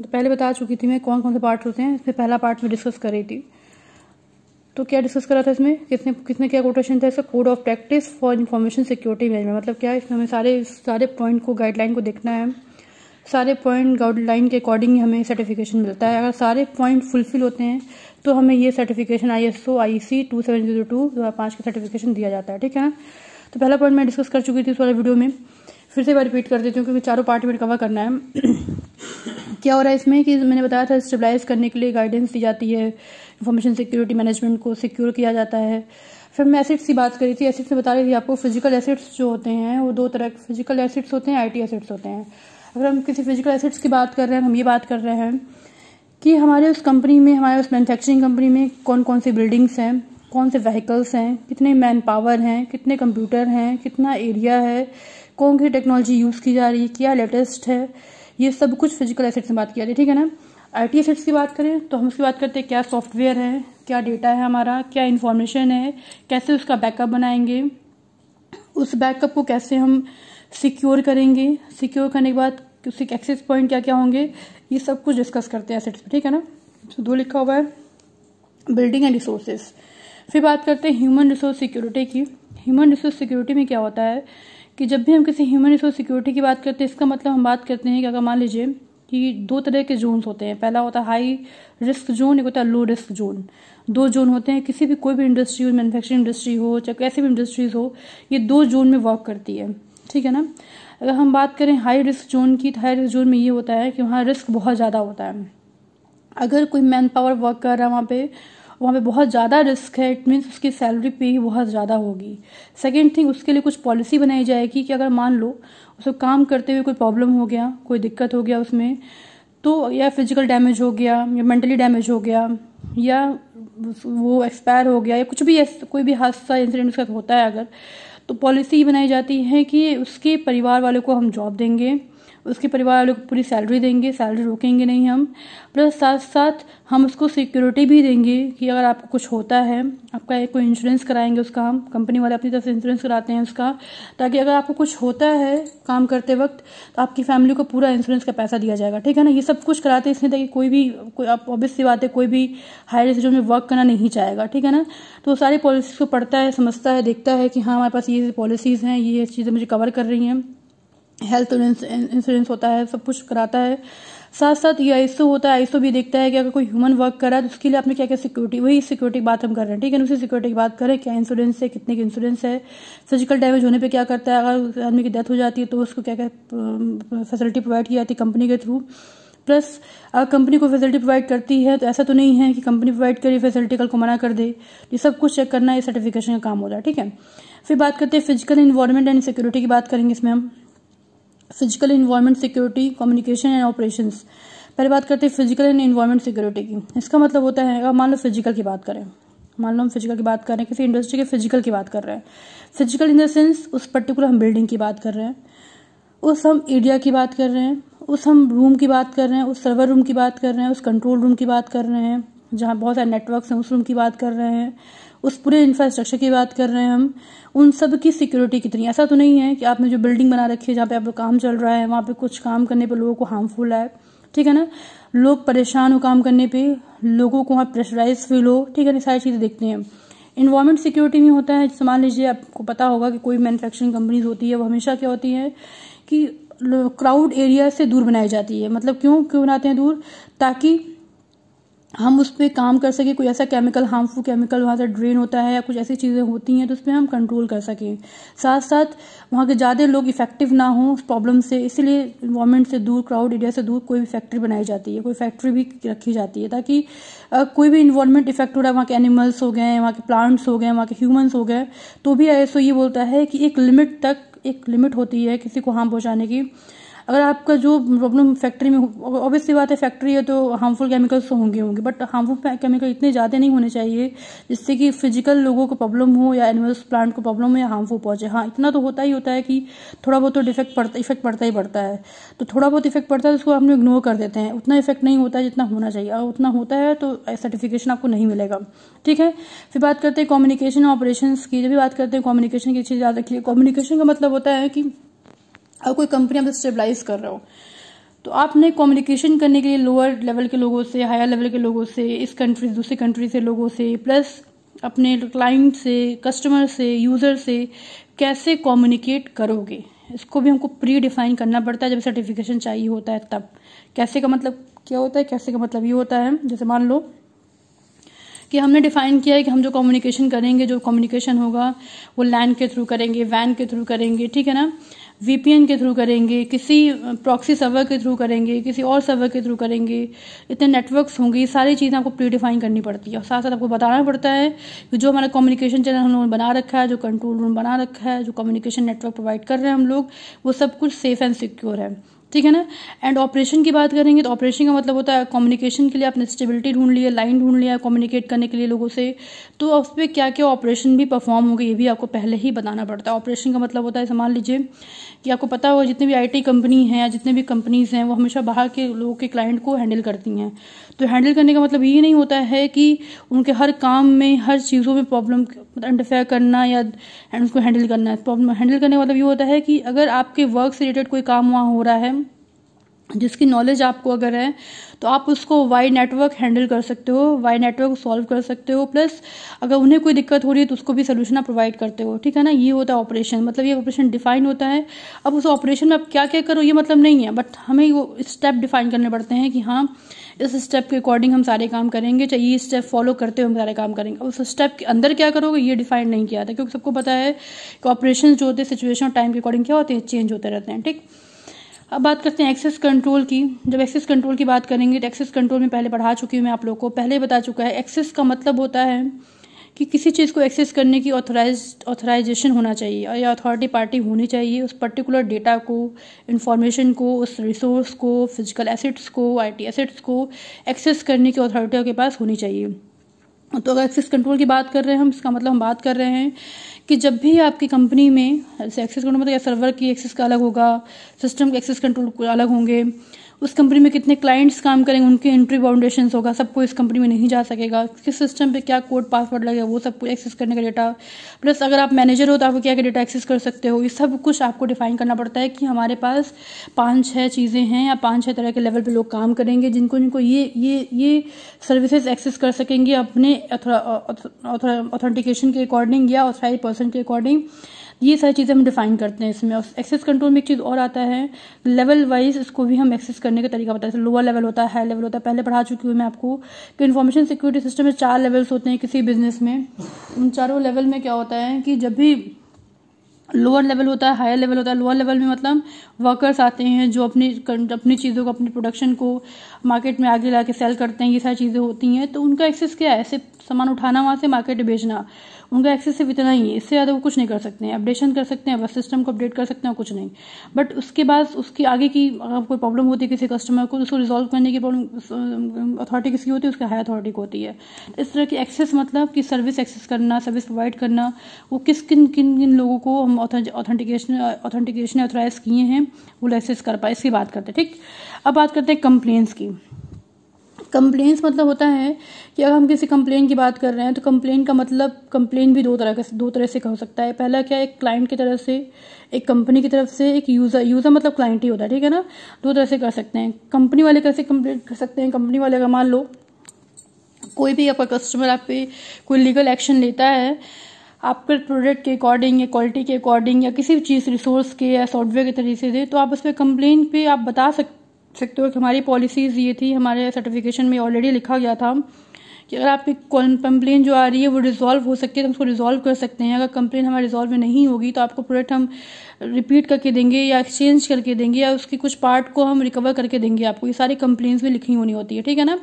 तो पहले बता चुकी थी मैं कौन कौन से पार्ट्स होते हैं। इसमें पहला पार्ट में डिस्कस कर रही थी। तो क्या डिस्कस करा था इसमें, किसने क्या कोटेशन था इसका, code of practice for information security management. मतलब क्या है, इसमें हमें सारे पॉइंट को, गाइडलाइन को देखना है। सारे पॉइंट गाइडलाइन के अकॉर्डिंग हमें सर्टिफिकेशन मिलता है। अगर सारे पॉइंट फुलफिल होते हैं तो हमें ये सर्टिफिकेशन ISO IEC 2702-2005 का सर्टिफिकेशन दिया जाता है। ठीक है ना। तो पहला पॉइंट मैं डिस्कस कर चुकी थी इस वाले वीडियो में, फिर से एक बार रिपीट कर देती हूँ क्योंकि चारों पार्ट में कवर करना है। क्या हो रहा है इसमें कि मैंने बताया था स्टेबलाइज करने के लिए गाइडेंस दी जाती है, इंफॉर्मेशन सिक्योरिटी मैनेजमेंट को सिक्योर किया जाता है। फिर मैं एसेट्स की बात करी थी। एसेट्स में बता रही थी आपको फिजिकल एसेट्स जो होते हैं वो दो तरह के फिजिकल एसेट्स होते हैं, IT एसेट्स होते हैं। अगर हम किसी फिजिकल एसेट्स की बात कर रहे हैं, हम ये बात कर रहे हैं कि हमारे उस कंपनी में, हमारे उस मैन्युफैक्चरिंग कंपनी में कौन कौन सी बिल्डिंग्स हैं, कौन से व्हीकल्स हैं, कितने मैन पावर हैं, कितने कंप्यूटर हैं, कितना एरिया है, कौन सी टेक्नोलॉजी यूज़ की जा रही है, क्या लेटेस्ट है, ये सब कुछ फिजिकल एसेट्स में बात की जाती है। ठीक है ना। IT एसेट्स की बात करें तो हम उसकी बात करते हैं क्या सॉफ्टवेयर है, क्या डेटा है हमारा, क्या इन्फॉर्मेशन है, कैसे उसका बैकअप बनाएंगे, उस बैकअप को कैसे हम सिक्योर करेंगे, सिक्योर करने के बाद उसके एक्सेस पॉइंट क्या क्या होंगे, ये सब कुछ डिस्कस करते हैं एसेट्स पे। ठीक है ना। तो 2 लिखा हुआ है, बिल्डिंग एंड रिसोर्सेज। फिर बात करते हैं ह्यूमन रिसोर्स सिक्योरिटी की। ह्यूमन रिसोर्स सिक्योरिटी में क्या होता है कि जब भी हम किसी ह्यूमन रिसोर्स सिक्योरिटी की बात करते हैं, इसका मतलब हम बात करते हैं कि अगर मान लीजिए कि 2 तरह के जोन्स होते हैं। पहला होता है हाई रिस्क जोन, एक होता है लो रिस्क जोन। 2 जोन होते हैं। किसी भी कोई भी इंडस्ट्री हो, मैन्युफैक्चरिंग इंडस्ट्री हो, चाहे कैसी भी इंडस्ट्रीज हो, ये 2 जोन में वर्क करती है। ठीक है ना। अगर हम बात करें हाई रिस्क जोन की, तो हाई रिस्क जोन में ये होता है कि वहाँ रिस्क बहुत ज़्यादा होता है। अगर कोई मैन पावर वर्क कर रहा है वहाँ पे बहुत ज़्यादा रिस्क है, इट मीन्स उसकी सैलरी पे ही बहुत ज़्यादा होगी। सेकेंड थिंग, उसके लिए कुछ पॉलिसी बनाई जाएगी कि अगर मान लो उसको काम करते हुए कोई प्रॉब्लम हो गया, कोई दिक्कत हो गया उसमें, तो या फिजिकल डैमेज हो गया या मेंटली डैमेज हो गया या वो एक्सपायर हो गया या कुछ भी कोई भी हादसा इंसिडेंट उसके साथ होता है, अगर तो पॉलिसी बनाई जाती है कि उसके परिवार वालों को हम जॉब देंगे, उसके परिवार वालों को पूरी सैलरी देंगे, सैलरी रोकेंगे नहीं हम, प्लस साथ साथ हम उसको सिक्योरिटी भी देंगे कि अगर आपको कुछ होता है, आपका एक कोई इंश्योरेंस कराएंगे उसका, हम कंपनी वाले अपनी तरफ से इंश्योरेंस कराते हैं उसका, ताकि अगर आपको कुछ होता है काम करते वक्त तो आपकी फैमिली को पूरा इंश्योरेंस का पैसा दिया जाएगा। ठीक है ना। ये सब कुछ कराते हैं इसमें ताकि कोई आप ऑब्वियस सी बात है, कोई भी हाई रिस्क जोन में वर्क करना नहीं चाहेगा। ठीक है ना। तो सारी पॉलिसीज को पढ़ता है, समझता है, देखता है कि हाँ हमारे पास ये पॉलिसीज हैं, ये चीज़ें मुझे कवर कर रही हैं, हेल्थ इंश्योरेंस होता है, सब कुछ कराता है। साथ साथ ये ISO होता है, ISO भी देखता है कि अगर कोई ह्यूमन वर्क कर रहा है तो उसके लिए आपने क्या क्या सिक्योरिटी, वही सिक्योरिटी की बात हम कर रहे हैं। ठीक है। उसी सिक्योरिटी की बात करें, क्या इंश्योरेंस है, कितने की इंश्योरेंस है, फिजिकल डैमेज होने पे क्या करता है, अगर आदमी की डेथ हो जाती है तो उसको क्या क्या फैसिलिटी प्रोवाइड की जाती है कंपनी के थ्रू। प्लस अगर कंपनी को फैसिलिटी प्रोवाइड करती है तो ऐसा तो नहीं है कि कंपनी प्रोवाइड करी फैसिलिटी कल को मना कर दे। ये सब कुछ चेक करना, ये सर्टिफिकेशन का काम होता है। ठीक है। फिर बात करते हैं फिजिकल इन्वायरमेंट एंड सिक्योरिटी की बात करेंगे इसमें हम। Physical environment security, communication and operations. पहले बात करते हैं फिजिकल एंड इन्वायरमेंट सिक्योरिटी की। इसका मतलब होता है, अगर मान लो फिजिकल की बात करें, मान लो हम फिजिकल की बात कर रहे हैं, किसी इंडस्ट्री के फिजिकल की बात कर रहे हैं। फिजिकल इन द सेंस उस पर्टिकुलर हम बिल्डिंग की बात कर रहे हैं, उस हम एरिया की बात कर रहे हैं, उस हम रूम की बात कर रहे हैं, उस सर्वर रूम की बात कर रहे हैं, उस कंट्रोल रूम की बात कर रहे हैं जहाँ बहुत सारे नेटवर्क्स हैं, उस रूम की बात कर रहे हैं, उस पूरे इंफ्रास्ट्रक्चर की बात कर रहे हैं हम। उन सब की सिक्योरिटी कितनी, ऐसा तो नहीं है कि आपने जो बिल्डिंग बना रखी है जहाँ पे आप काम चल रहा है, वहाँ पे कुछ काम करने पे लोगों को हार्मफुल है। ठीक है ना। लोग परेशान हो काम करने पे, लोगों को वहाँ प्रेशराइज फील हो। ठीक है ना। सारी चीज़ें देखते हैं। इन्वायरमेंट सिक्योरिटी में होता है, जैसे मान लीजिए आपको पता होगा कि कोई मैन्युफैक्चरिंग कंपनीज होती है, वो हमेशा क्या होती है कि क्राउड एरिया से दूर बनाई जाती है। मतलब क्यों बनाते हैं दूर, ताकि हम उस पर काम कर सकें। कोई ऐसा केमिकल, हार्मफुल केमिकल वहाँ से ड्रेन होता है या कुछ ऐसी चीज़ें होती हैं तो उस पर हम कंट्रोल कर सकें। साथ साथ वहाँ के ज़्यादा लोग इफेक्टिव ना हो उस प्रॉब्लम से, इसीलिए इन्वायरमेंट से दूर, क्राउड एरिया से दूर कोई भी फैक्ट्री बनाई जाती है, कोई फैक्ट्री भी रखी जाती है, ताकि कोई भी इन्वायरमेंट इफेक्ट हो रहा है, वहाँ के एनिमल्स हो गए, वहाँ के प्लांट्स हो गए, वहाँ के ह्यूमन्स हो गए, तो भी ISO ये बोलता है कि एक लिमिट तक, एक लिमिट होती है किसी को हार्म पहुँचाने की। अगर आपका जो प्रॉब्लम फैक्ट्री में, ऑब्वियस सी बात है फैक्ट्री है तो हार्मफुल केमिकल्स तो होंगे, बट हार्मफुल केमिकल इतने ज़्यादा नहीं होने चाहिए जिससे कि फिजिकल लोगों को प्रॉब्लम हो या एनिमल्स प्लांट को प्रॉब्लम हो या हार्मफुल पहुंचे। हाँ, इतना तो होता है कि थोड़ा बहुत तो इफेक्ट पड़ता ही पड़ता है। तो थोड़ा बहुत इफेक्ट पड़ता है तो उसको हम लोग इग्नोर कर देते हैं, उतना इफेक्ट नहीं होता है जितना होना चाहिए। अगर उतना होता है तो सर्टिफिकेशन आपको नहीं मिलेगा। ठीक है। फिर बात करते हैं कम्युनिकेशन ऑपरेशंस की। जब भी बात करते हैं कम्युनिकेशन की चीज़ याद रखिए। कम्युनिकेशन का मतलब होता है कि अब कोई कंपनी आप स्टेबलाइज कर रहे हो तो आपने कम्युनिकेशन करने के लिए लोअर लेवल के लोगों से, हायर लेवल के लोगों से, इस कंट्री दूसरी कंट्री से लोगों से, प्लस अपने क्लाइंट से, कस्टमर से, यूज़र से कैसे कम्युनिकेट करोगे, इसको भी हमको प्री डिफाइन करना पड़ता है जब सर्टिफिकेशन चाहिए होता है तब। कैसे का मतलब क्या होता है? कैसे का मतलब ये होता है, जैसे मान लो कि हमने डिफाइन किया है कि हम जो कम्युनिकेशन करेंगे, जो कम्युनिकेशन होगा वो लैन के थ्रू करेंगे, वैन के थ्रू करेंगे, ठीक है ना, वीपीएन के थ्रू करेंगे, किसी प्रॉक्सी सर्वर के थ्रू करेंगे, किसी और सर्वर के थ्रू करेंगे, इतने नेटवर्क्स होंगे, ये सारी चीज़ें आपको प्री डिफाइन करनी पड़ती है। और साथ साथ आपको बताना पड़ता है कि जो हमारा कम्युनिकेशन चैनल हम लोगों ने बना रखा है, जो कंट्रोल रूम बना रखा है, जो कम्युनिकेशन नेटवर्क प्रोवाइड कर रहे हैं हम लोग, वो सब कुछ सेफ एंड सिक्योर है, ठीक है ना। एंड ऑपरेशन की बात करेंगे तो ऑपरेशन का मतलब होता है कम्युनिकेशन के लिए आपने स्टेबिलिटी ढूंढ लिया, लाइन ढूंढ लिया कम्युनिकेट करने के लिए लोगों से, तो उस पर क्या क्या ऑपरेशन भी परफॉर्म होंगे ये भी आपको पहले ही बताना पड़ता है। ऑपरेशन का मतलब होता है, मान लीजिए कि आपको पता होगा जितने भी आईटी कंपनी हैं या जितने भी कंपनीज हैं वो हमेशा बाहर के लोगों के क्लाइंट को हैंडल करती हैं। तो हैंडल करने का मतलब ये नहीं होता है कि उनके हर काम में, हर चीज़ों में प्रॉब्लम इंटरफेयर करना या उसको हैंडल करना है। प्रॉब्लम हैंडल करने का मतलब ये होता है कि अगर आपके वर्क से रिलेटेड कोई काम वहाँ हो रहा है जिसकी नॉलेज आपको अगर है तो आप उसको वाई नेटवर्क हैंडल कर सकते हो, वाई नेटवर्क सॉल्व कर सकते हो, प्लस अगर उन्हें कोई दिक्कत हो रही है तो उसको भी सोल्यूशन आप प्रोवाइड करते हो, ठीक है ना। ये होता है ऑपरेशन, मतलब ये ऑपरेशन डिफाइन होता है। अब उस ऑपरेशन में आप क्या क्या करो ये मतलब नहीं है, बट हमें वो स्टेप डिफाइन करने पड़ते हैं कि हाँ इस स्टेप के अकॉर्डिंग हम सारे काम करेंगे, चाहे ये स्टेप फॉलो करते हुए हम सारे काम करेंगे। उस स्टेप के अंदर क्या करोगे ये डिफाइन नहीं किया था, क्योंकि सबको पता है कि ऑपरेशन जो होते हैं सिचुएशन और टाइम के अकॉर्डिंग क्या होते हैं, चेंज होते रहते हैं, ठीक। अब बात करते हैं एक्सेस कंट्रोल की। जब एक्सेस कंट्रोल की बात करेंगे तो एक्सेस कंट्रोल में पहले पढ़ा चुकी हूँ मैं, आप लोगों को पहले बता चुका है। एक्सेस का मतलब होता है कि किसी चीज़ को एक्सेस करने की ऑथराइजेशन होना चाहिए और या अथॉरिटी पार्टी होनी चाहिए उस पर्टिकुलर डेटा को, इंफॉर्मेशन को, उस रिसोर्स को, फिजिकल एसेट्स को, आईटी एसेट्स को एक्सेस करने की अथॉरिटी के पास होनी चाहिए। तो अगर एक्सेस कंट्रोल की बात कर रहे हैं हम, इसका मतलब हम बात कर रहे हैं कि जब भी आपकी कंपनी में, जैसे एक्सेस कंट्रोल मतलब सर्वर की एक्सेस का अलग होगा, सिस्टम के एक्सेस कंट्रोल अलग होंगे, उस कंपनी में कितने क्लाइंट्स काम करेंगे उनके एंट्री बाउंडेशंस होगा, सबको इस कंपनी में नहीं जा सकेगा, किस सिस्टम पे क्या कोड पासवर्ड लगेगा वो सब कुछ एक्सेस करने का डेटा, प्लस अगर आप मैनेजर हो तो आप क्या क्या डेटा एक्सेस कर सकते हो, ये सब कुछ आपको डिफाइन करना पड़ता है कि हमारे पास 5-6 चीज़ें हैं या 5-6 तरह के लेवल पे लोग काम करेंगे जिनको ये सर्विसेज एक्सेस कर सकेंगे अपने ऑथेंटिकेशन के अकॉर्डिंग या ऑथराइज पर्सन के अकॉर्डिंग। ये सारी चीज़ें हम डिफाइन करते हैं इसमें। एक्सेस कंट्रोल में एक चीज़ और आता है, लेवल वाइज इसको भी हम एक्सेस करने का तरीका बताते हैं। लोअर लेवल होता है, हाई लेवल होता है, पहले पढ़ा चुकी हूँ मैं आपको कि इन्फॉर्मेशन सिक्योरिटी सिस्टम में 4 लेवल्स होते हैं किसी बिजनेस में। उन चारों लेवल में क्या होता है कि जब भी लोअर लेवल होता है, हायर लेवल होता है। लोअर लेवल में मतलब वर्कर्स आते हैं जो अपनी चीज़ों को, अपनी प्रोडक्शन को मार्केट में आगे ला के सेल करते हैं, ये सारी चीज़ें होती हैं। तो उनका एक्सेस क्या है, सिर्फ सामान उठाना वहाँ से मार्केट में बेचना, उनका एक्सेस सिर्फ इतना ही है, इससे ज़्यादा वो कुछ नहीं कर सकते हैं। अपडेशन कर सकते हैं, बस सिस्टम को अपडेट कर सकते हैं, कुछ नहीं। बट उसके बाद उसकी आगे की अगर कोई प्रॉब्लम होती है किसी कस्टमर को तो उसको रिजॉल्व करने की प्रॉब्लम अथॉरिटी किसकी होती है, उसकी हायर अथॉरिटी को होती है। इस तरह की एक्सेस मतलब कि सर्विस एक्सेस करना, सर्विस प्रोवाइड करना, वो किन लोगों को हम ऑथेंटिकेशन ऑथराइज किए हैं वो एक्सेस कर पाए, इसकी बात करते हैं, ठीक। अब बात करते हैं कंप्लेंट्स की। कंप्लेंट्स मतलब होता है कि अगर हम किसी कंप्लेन की बात कर रहे हैं तो कंप्लेन का मतलब, कंप्लेन भी दो तरह से हो सकता है। पहला क्या है, एक क्लाइंट की तरफ से, एक कंपनी की तरफ से, एक यूजर मतलब क्लाइंट ही होता है, ठीक है ना। दो तरह से कर सकते हैं। कंपनी वाले कैसे कंप्लेन कर सकते हैं, कंपनी वाले अगर मान लो कोई भी आपका कस्टमर आप पे कोई लीगल एक्शन लेता है आपके प्रोडक्ट के अकॉर्डिंग या क्वालिटी के अकॉर्डिंग या किसी भी चीज़ रिसोर्स के या सॉफ्टवेयर के तरीके से, तो आप उस पर कंप्लेन पे आप बता सकते हो कि हमारी पॉलिसीज ये थी, हमारे सर्टिफिकेशन में ऑलरेडी लिखा गया था कि अगर आपकी कंप्लेन जो आ रही है वो रिजॉल्व हो सकती है तो हम उसको रिजॉल्व कर सकते हैं। अगर कंप्लेन हमारे रिजॉल्व में नहीं होगी तो आपको प्रोडक्ट हम रिपीट करके देंगे या एक्सचेंज करके देंगे या उसकी कुछ पार्ट को हम रिकवर करके देंगे आपको। ये सारी कंप्लेंट्स में लिखी होनी होती है, ठीक है ना।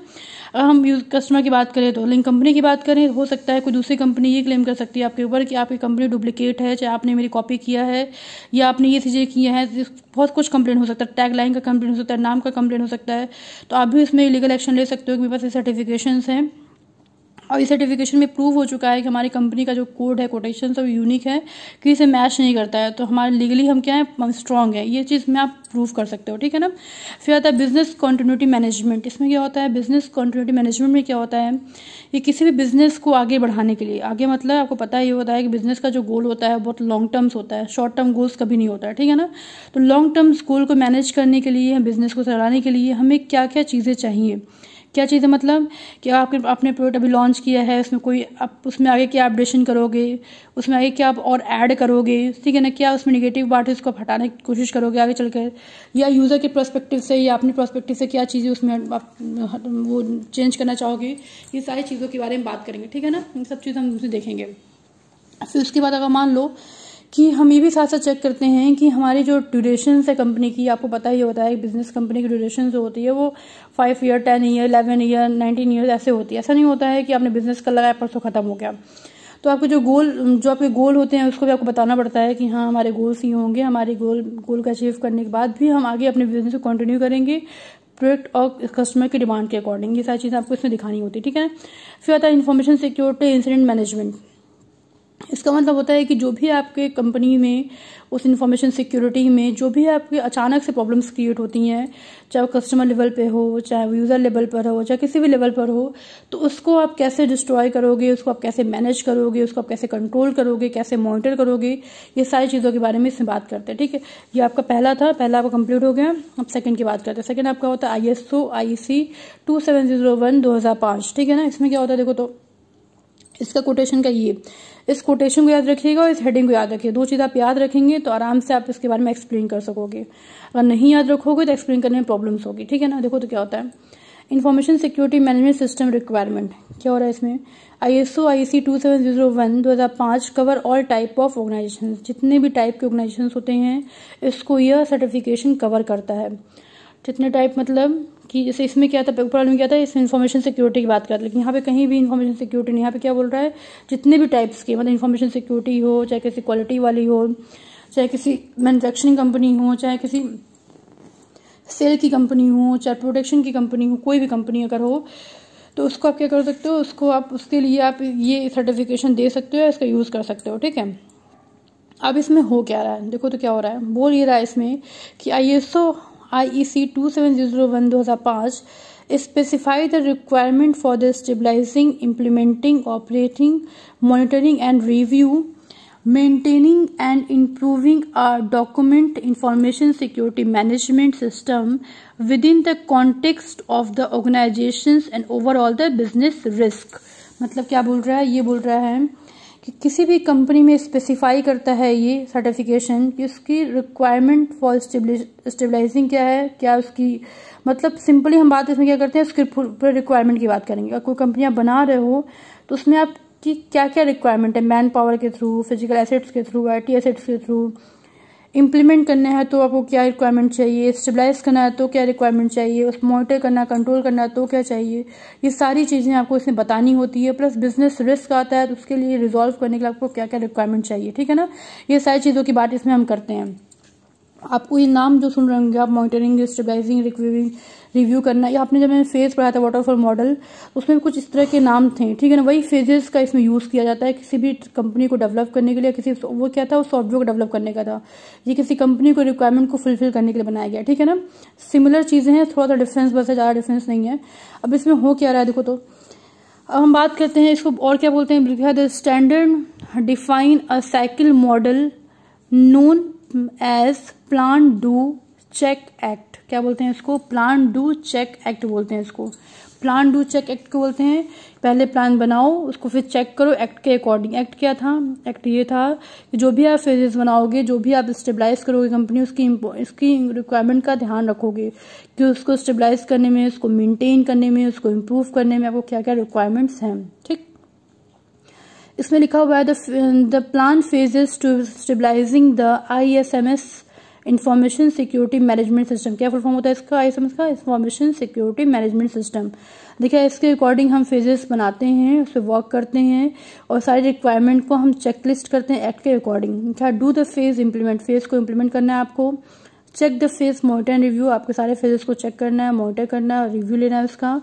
अगर हम कस्टमर की बात करें तो, लेकिन कंपनी की बात करें हो सकता है कोई दूसरी कंपनी ये क्लेम कर सकती है आपके ऊपर कि आपकी कंपनी डुप्लीकेट है, चाहे आपने मेरी कॉपी किया है या आपने ये चीज़ें किया है। बहुत कुछ कंप्लेन हो सकता है, टैग लाइन का कंप्लेन हो सकता है, नाम का कंप्लेन हो सकता है। तो आप भी इसमें लीगल एक्शन ले सकते हो कि मेरे पास ये सर्टिफिकेशंस हैं और इस सर्टिफिकेशन में प्रूव हो चुका है कि हमारी कंपनी का जो कोड है, कोटेशन सब यूनिक है, कि इसे मैच नहीं करता है, तो हमारे लीगली हम क्या है, स्ट्रॉन्ग है। ये चीज़ में आप प्रूव कर सकते हो, ठीक है ना। फिर आता है बिजनेस कॉन्टिन्यूटी मैनेजमेंट। इसमें क्या होता है, बिजनेस कॉन्टिन्यूटी मैनेजमेंट में क्या होता है, ये किसी भी बिजनेस को आगे बढ़ाने के लिए, आगे मतलब आपको पता ही होता है कि बिजनेस का जो गोल होता है बहुत लॉन्ग टर्म्स होता है, शॉर्ट टर्म गोल्स कभी नहीं होता है, ठीक है ना। तो लॉन्ग टर्म्स गोल को मैनेज करने के लिए, बिजनेस को चलाने के लिए हमें क्या क्या चीज़ें चाहिए, क्या चीज़ें मतलब कि आपने प्रोडक्ट अभी लॉन्च किया है, उसमें कोई आप उसमें आगे क्या अपडेशन करोगे, उसमें आगे क्या आप और ऐड करोगे, ठीक है ना, क्या उसमें निगेटिव बात है उसको आप हटाने की कोशिश करोगे आगे चलकर, या यूज़र के पर्सपेक्टिव से या अपने पर्सपेक्टिव से क्या चीज़ें उसमें आप वो चेंज करना चाहोगे। ये सारी चीज़ों के बारे में बात करेंगे, ठीक है ना। ये सब चीज़ हम उसे देखेंगे। फिर उसके बाद अगर मान लो कि हम ये भी साथ साथ चेक करते हैं कि हमारी जो ड्यूरेशन है कंपनी की, आपको पता ही होता है कि बिजनेस कंपनी की ड्यूरेशन जो होती है वो 5 ईयर, 10 ईयर, 11 ईयर, 19 ईयर ऐसे होती है। ऐसा नहीं होता है कि आपने बिजनेस कर लगाया परसों खत्म हो गया। तो आपके जो आपके गोल होते हैं उसको भी आपको बताना पड़ता है कि हाँ हमारे गोल्स ही होंगे, हमारे गोल को अचीव करने के बाद भी हम आगे अपने बिजनेस को कंटिन्यू करेंगे प्रोडक्ट और कस्टमर की डिमांड के अकॉर्डिंग। ये सारी चीज़ें आपको इसमें दिखानी होती है, ठीक है। फिर आता है इन्फॉर्मेशन सिक्योरिटी इंसिडेंट मैनेजमेंट। इसका मतलब होता है कि जो भी आपके कंपनी में उस इंफॉर्मेशन सिक्योरिटी में जो भी आपके अचानक से प्रॉब्लम्स क्रिएट होती हैं, चाहे वो कस्टमर लेवल पे हो, चाहे वो यूज़र लेवल पर हो, चाहे किसी भी लेवल पर हो, तो उसको आप कैसे डिस्ट्रॉय करोगे, उसको आप कैसे मैनेज करोगे, उसको आप कैसे कंट्रोल करोगे, कैसे मॉनिटर करोगे, ये सारी चीज़ों के बारे में इसमें बात करते हैं, ठीक है। ये आपका पहला आपका कंप्लीट हो गया। अब सेकंड की बात करते हैं। सेकंड आपका होता है ISO IEC 2701 2005, ठीक है ना। इसमें क्या होता है देखो, तो इसका कोटेशन का ये, इस कोटेशन को याद रखिएगा और इस हेडिंग को याद रखिए। दो चीज़ आप याद रखेंगे तो आराम से आप इसके बारे में एक्सप्लेन कर सकोगे। अगर नहीं याद रखोगे तो एक्सप्लेन करने में प्रॉब्लम्स होगी, ठीक है ना। देखो तो क्या होता है, information security management system requirement क्या हो रहा है इसमें, ISO IEC 2701 2005 cover all type of organization. जितने भी टाइप के ऑर्गेनाइजेशन होते हैं इसको यह सर्टिफिकेशन कवर करता है। जितने टाइप मतलब कि जैसे इसमें क्या था, ऊपर में क्या था, इस इन्फॉर्मेशन सिक्योरिटी की बात कर, लेकिन यहाँ पे कहीं भी इन्फॉर्मेशन सिक्योरिटी नहीं, यहाँ पे क्या बोल रहा है, जितने भी टाइप्स के मतलब इन्फॉर्मेशन सिक्योरिटी हो, चाहे किसी क्वालिटी वाली हो, चाहे किसी मैन्युफैक्चरिंग कंपनी हो, चाहे किसी सेल की कंपनी हो, चाहे प्रोडक्शन की कंपनी हो, कोई भी कंपनी अगर हो तो उसको आप क्या कर सकते हो, उसको आप उसके लिए आप ये सर्टिफिकेशन दे सकते हो, इसका यूज़ कर सकते हो, ठीक है। अब इसमें हो क्या रहा है, देखो तो क्या हो रहा है, बोल ये रहा है इसमें कि ISO IEC 2701 2005 specify the requirement for the stabilizing, implementing, operating, monitoring and review, maintaining and improving a document information security management system within the context of the organizations and overall the business risk। मतलब क्या बोल रहा है, ये बोल रहा है कि किसी भी कंपनी में स्पेसिफाई करता है ये सर्टिफिकेशन कि उसकी रिक्वायरमेंट फॉर स्टेबलाइजिंग क्या है, क्या उसकी मतलब सिंपली हम बात इसमें क्या करते हैं, उसकी पूरे रिक्वायरमेंट की बात करेंगे। अगर कोई कंपनी आप बना रहे हो तो उसमें आप की क्या क्या रिक्वायरमेंट है, मैन पावर के थ्रू, फिजिकल एसेट्स के थ्रू, IT एसेट्स के थ्रू, इम्प्लीमेंट करना है तो आपको क्या रिक्वायरमेंट चाहिए, स्टेबलाइज करना है तो क्या रिक्वायरमेंट चाहिए, उस मॉनिटर करना, कंट्रोल करना है तो क्या चाहिए, ये सारी चीज़ें आपको इसमें बतानी होती है। प्लस बिजनेस रिस्क आता है तो उसके लिए रिजॉल्व करने के लिए आपको क्या क्या रिक्वायरमेंट चाहिए, ठीक है ना। ये सारी चीज़ों की बात इसमें हम करते हैं। आपको ये नाम जो सुन रहे होंगे आप, मॉनिटरिंग, स्टेबलाइजिंग, रिव्यू करना, या आपने जब मैंने फेज पढ़ा था वाटरफॉल मॉडल, उसमें कुछ इस तरह के नाम थे, ठीक है ना। वही फेजेस का इसमें यूज़ किया जाता है किसी भी कंपनी को डेवलप करने के लिए, किसी वो क्या था, वो सॉफ्टवेयर को डेवलप करने का था, ये किसी कंपनी को रिक्वायरमेंट को फुलफिल करने के लिए बनाया गया, ठीक है ना। सिमिलर चीज़ें हैं, थोड़ा सा डिफरेंस बस है, ज़्यादा डिफरेंस नहीं है। अब इसमें हो क्या रहा है देखो, तो अब हम बात करते हैं इसको और क्या बोलते हैं, the standard define a cycle model known as plan do check act. क्या बोलते हैं इसको, प्लान डू चेक एक्ट बोलते हैं इसको। प्लान डू चेक एक्ट को बोलते हैं, पहले प्लान बनाओ उसको फिर चेक करो एक्ट के अकॉर्डिंग। एक्ट क्या था, एक्ट ये था कि जो भी आप फेजेस बनाओगे, जो भी आप स्टेबलाइज करोगे कंपनी, उसकी रिक्वायरमेंट का ध्यान रखोगे कि उसको स्टेबलाइज करने में, उसको मेंटेन करने में, उसको इम्प्रूव करने में आपको क्या क्या रिक्वायरमेंट्स हैं, ठीक। इसमें लिखा हुआ है the plan phases to stabilizing the ISMS information security management system. क्या फुल फॉर्म होता है इसका, ISMS का, इंफॉर्मेशन सिक्योरिटी मैनेजमेंट सिस्टम। देखिए इसके अकॉर्डिंग हम फेजेस बनाते हैं, उस पर वर्क करते हैं और सारी रिक्वायरमेंट को हम चेकलिस्ट करते हैं एक्ट के अकॉर्डिंग। क्या, do the phase implement, phase को इम्प्लीमेंट करना है आपको। Check the phase, monitor and review, आपके सारे फेजेस को चेक करना है, मॉनिटर करना है, रिव्यू लेना है उसका।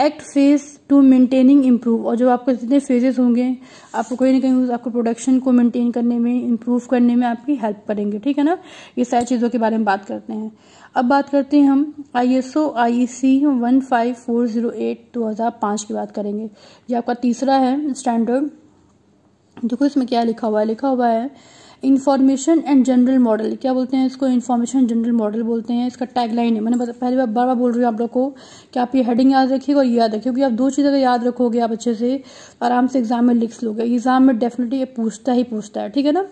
Act phase two maintaining improve, और जो आपके जितने फेजेस होंगे आपको कहीं ना कहीं आपको प्रोडक्शन को मेंटेन करने में, इम्प्रूव करने में आपकी हेल्प करेंगे, ठीक है ना। ये सारी चीज़ों के बारे में बात करते हैं। अब बात करते हैं हम ISO IEC 15408 2005 की बात करेंगे। ये आपका तीसरा है स्टैंडर्ड। देखो इसमें क्या लिखा हुआ है इंफॉर्मेशन एंड जनरल मॉडल। क्या बोलते हैं इसको? इंफॉर्मेशन जनरल मॉडल बोलते हैं। इसका टैगलाइन है, मैंने पहले बार बार बोल रही हूँ आप लोग को कि आप ये हेडिंग याद रखिएगा और याद रखिए, क्योंकि आप दो चीज़ अगर याद रखोगे आप अच्छे से आराम से एग्जाम में लिख लोगे। एग्जाम में डेफिनेटली ये पूछता है, ठीक है ना।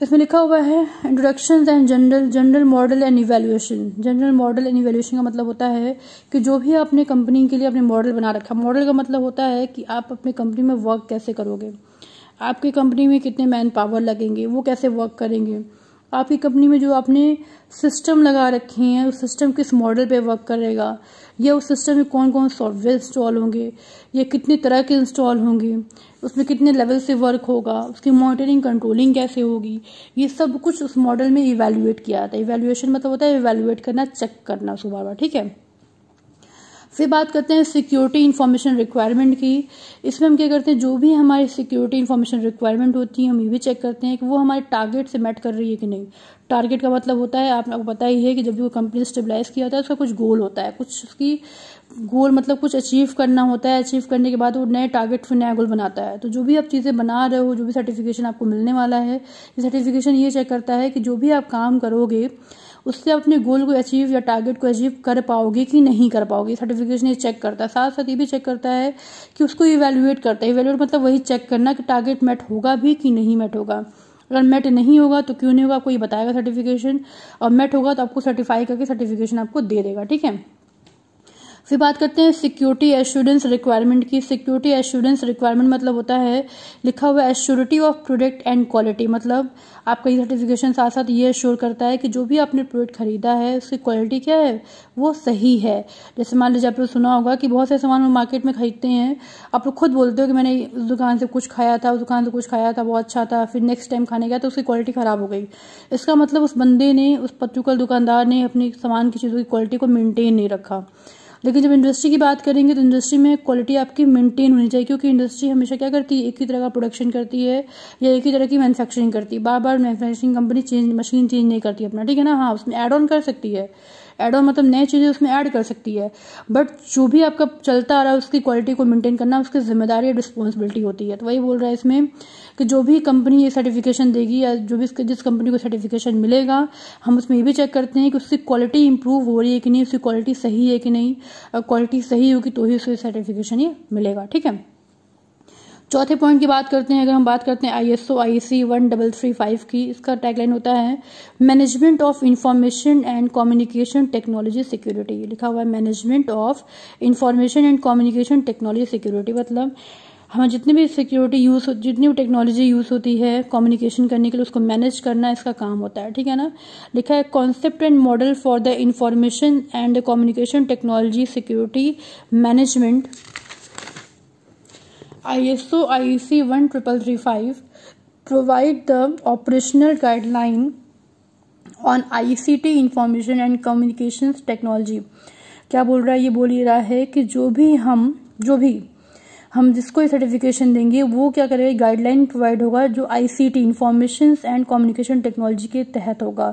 इसमें लिखा हुआ है introduction and general model and evaluation. General model and evaluation का मतलब होता है कि जो भी आपने कंपनी के लिए अपने मॉडल बना रखा, मॉडल का मतलब होता है कि आप अपने कंपनी में वर्क कैसे करोगे, आपकी कंपनी में कितने मैन पावर लगेंगे, वो कैसे वर्क करेंगे, आपकी कंपनी में जो आपने सिस्टम लगा रखे हैं उस सिस्टम किस मॉडल पे वर्क करेगा, या उस सिस्टम में कौन कौन सॉफ्टवेयर इंस्टॉल होंगे, या कितनी तरह के इंस्टॉल होंगे, उसमें कितने लेवल से वर्क होगा, उसकी मॉनिटरिंग कंट्रोलिंग कैसे होगी, ये सब कुछ उस मॉडल में इवैल्यूएट किया जाता है। इवैल्यूएशन मतलब होता है इवैल्यूएट करना, चेक करना उसको बार बार, ठीक है। फिर बात करते हैं सिक्योरिटी इंफॉर्मेशन रिक्वायरमेंट की। इसमें हम क्या करते हैं, जो भी हमारी सिक्योरिटी इंफॉर्मेशन रिक्वायरमेंट होती है हम ये भी चेक करते हैं कि वो हमारे टारगेट से मैच कर रही है कि नहीं। टारगेट का मतलब होता है, आपको पता ही है कि जब भी वो कंपनी स्टेबलाइज किया होता है उसका कुछ गोल होता है, कुछ उसकी गोल मतलब कुछ अचीव करना होता है। अचीव करने के बाद वो नए टारगेट फिर नया गोल बनाता है। तो जो भी आप चीज़ें बना रहे हो, जो भी सर्टिफिकेशन आपको मिलने वाला है, ये सर्टिफिकेशन ये चेक करता है कि जो भी आप काम करोगे उससे अपने गोल को अचीव या टारगेट को अचीव कर पाओगे कि नहीं कर पाओगे। सर्टिफिकेशन ये चेक करता है। साथ साथ ये भी चेक करता है कि उसको इवैल्यूएट करता है। इवैल्यूएट मतलब वही चेक करना कि टारगेट मेट होगा भी कि नहीं मेट होगा। अगर मेट नहीं होगा तो क्यों नहीं होगा, आपको ये बताएगा सर्टिफिकेशन, और मेट होगा तो आपको सर्टिफाई करके सर्टिफिकेशन आपको दे देगा, ठीक है। फिर बात करते हैं सिक्योरिटी एश्योरेंस रिक्वायरमेंट की। सिक्योरिटी एश्योरेंस रिक्वायरमेंट मतलब होता है, लिखा हुआ assurity of product and quality, मतलब आपका ये सर्टिफिकेशन साथ साथ ये एश्योर करता है कि जो भी आपने प्रोडक्ट खरीदा है उसकी क्वालिटी क्या है, वो सही है। जैसे मान लीजिए आपने सुना होगा कि बहुत से सामान हम मार्केट में खरीदते हैं, आप लोग खुद बोलते हो कि मैंने उस दुकान से कुछ खाया था, उस दुकान से कुछ खाया था, बहुत अच्छा था, फिर नेक्स्ट टाइम खाने गया तो उसकी क्वालिटी खराब हो गई। इसका मतलब उस बंदे ने, उस पर्टिकुलर दुकानदार ने अपनी सामान की चीज़ों की क्वालिटी को मेंटेन नहीं रखा। लेकिन जब इंडस्ट्री की बात करेंगे तो इंडस्ट्री में क्वालिटी आपकी मेंटेन होनी चाहिए, क्योंकि इंडस्ट्री हमेशा क्या करती है, एक ही तरह का प्रोडक्शन करती है या एक ही तरह की मैन्युफैक्चरिंग करती है। बार बार मैन्युफैक्चरिंग कंपनी मशीन चेंज नहीं करती अपना, ठीक है ना। हाँ, उसमें ऐड ऑन कर सकती है, ऐड ऑन मतलब नई चीज़ें उसमें ऐड कर सकती है, बट जो भी आपका चलता आ रहा है उसकी क्वालिटी को मेंटेन करना उसकी जिम्मेदारी और रिस्पॉन्सिबिलिटी होती है। तो वही बोल रहा है इसमें कि जो भी कंपनी ये सर्टिफिकेशन देगी या जो भी जिस कंपनी को सर्टिफिकेशन मिलेगा, हम उसमें ये भी चेक करते हैं कि उसकी क्वालिटी इंप्रूव हो रही है कि नहीं, उसकी क्वालिटी सही है कि नहीं। क्वालिटी सही होगी तो ही उसको सर्टिफिकेशन ये मिलेगा, ठीक है। चौथे पॉइंट की बात करते हैं। अगर हम बात करते हैं ISO IEC 1335 की, इसका टैगलाइन होता है management of information and communication technology security. लिखा हुआ है management of information and communication technology security, मतलब हमें जितनी भी सिक्योरिटी जितनी भी टेक्नोलॉजी यूज होती है कम्युनिकेशन करने के लिए उसको मैनेज करना इसका काम होता है, ठीक है ना। लिखा है concept and model for the information and communication technology security management. ISO IEC 13335 provide the operational guideline on ICT information and communications technology। क्या बोल रहा है, ये बोल ही रहा है कि जो भी हम जिसको ये सर्टिफिकेशन देंगे वो क्या करेगा, गाइडलाइन प्रोवाइड होगा जो ICT information and communication technology के तहत होगा।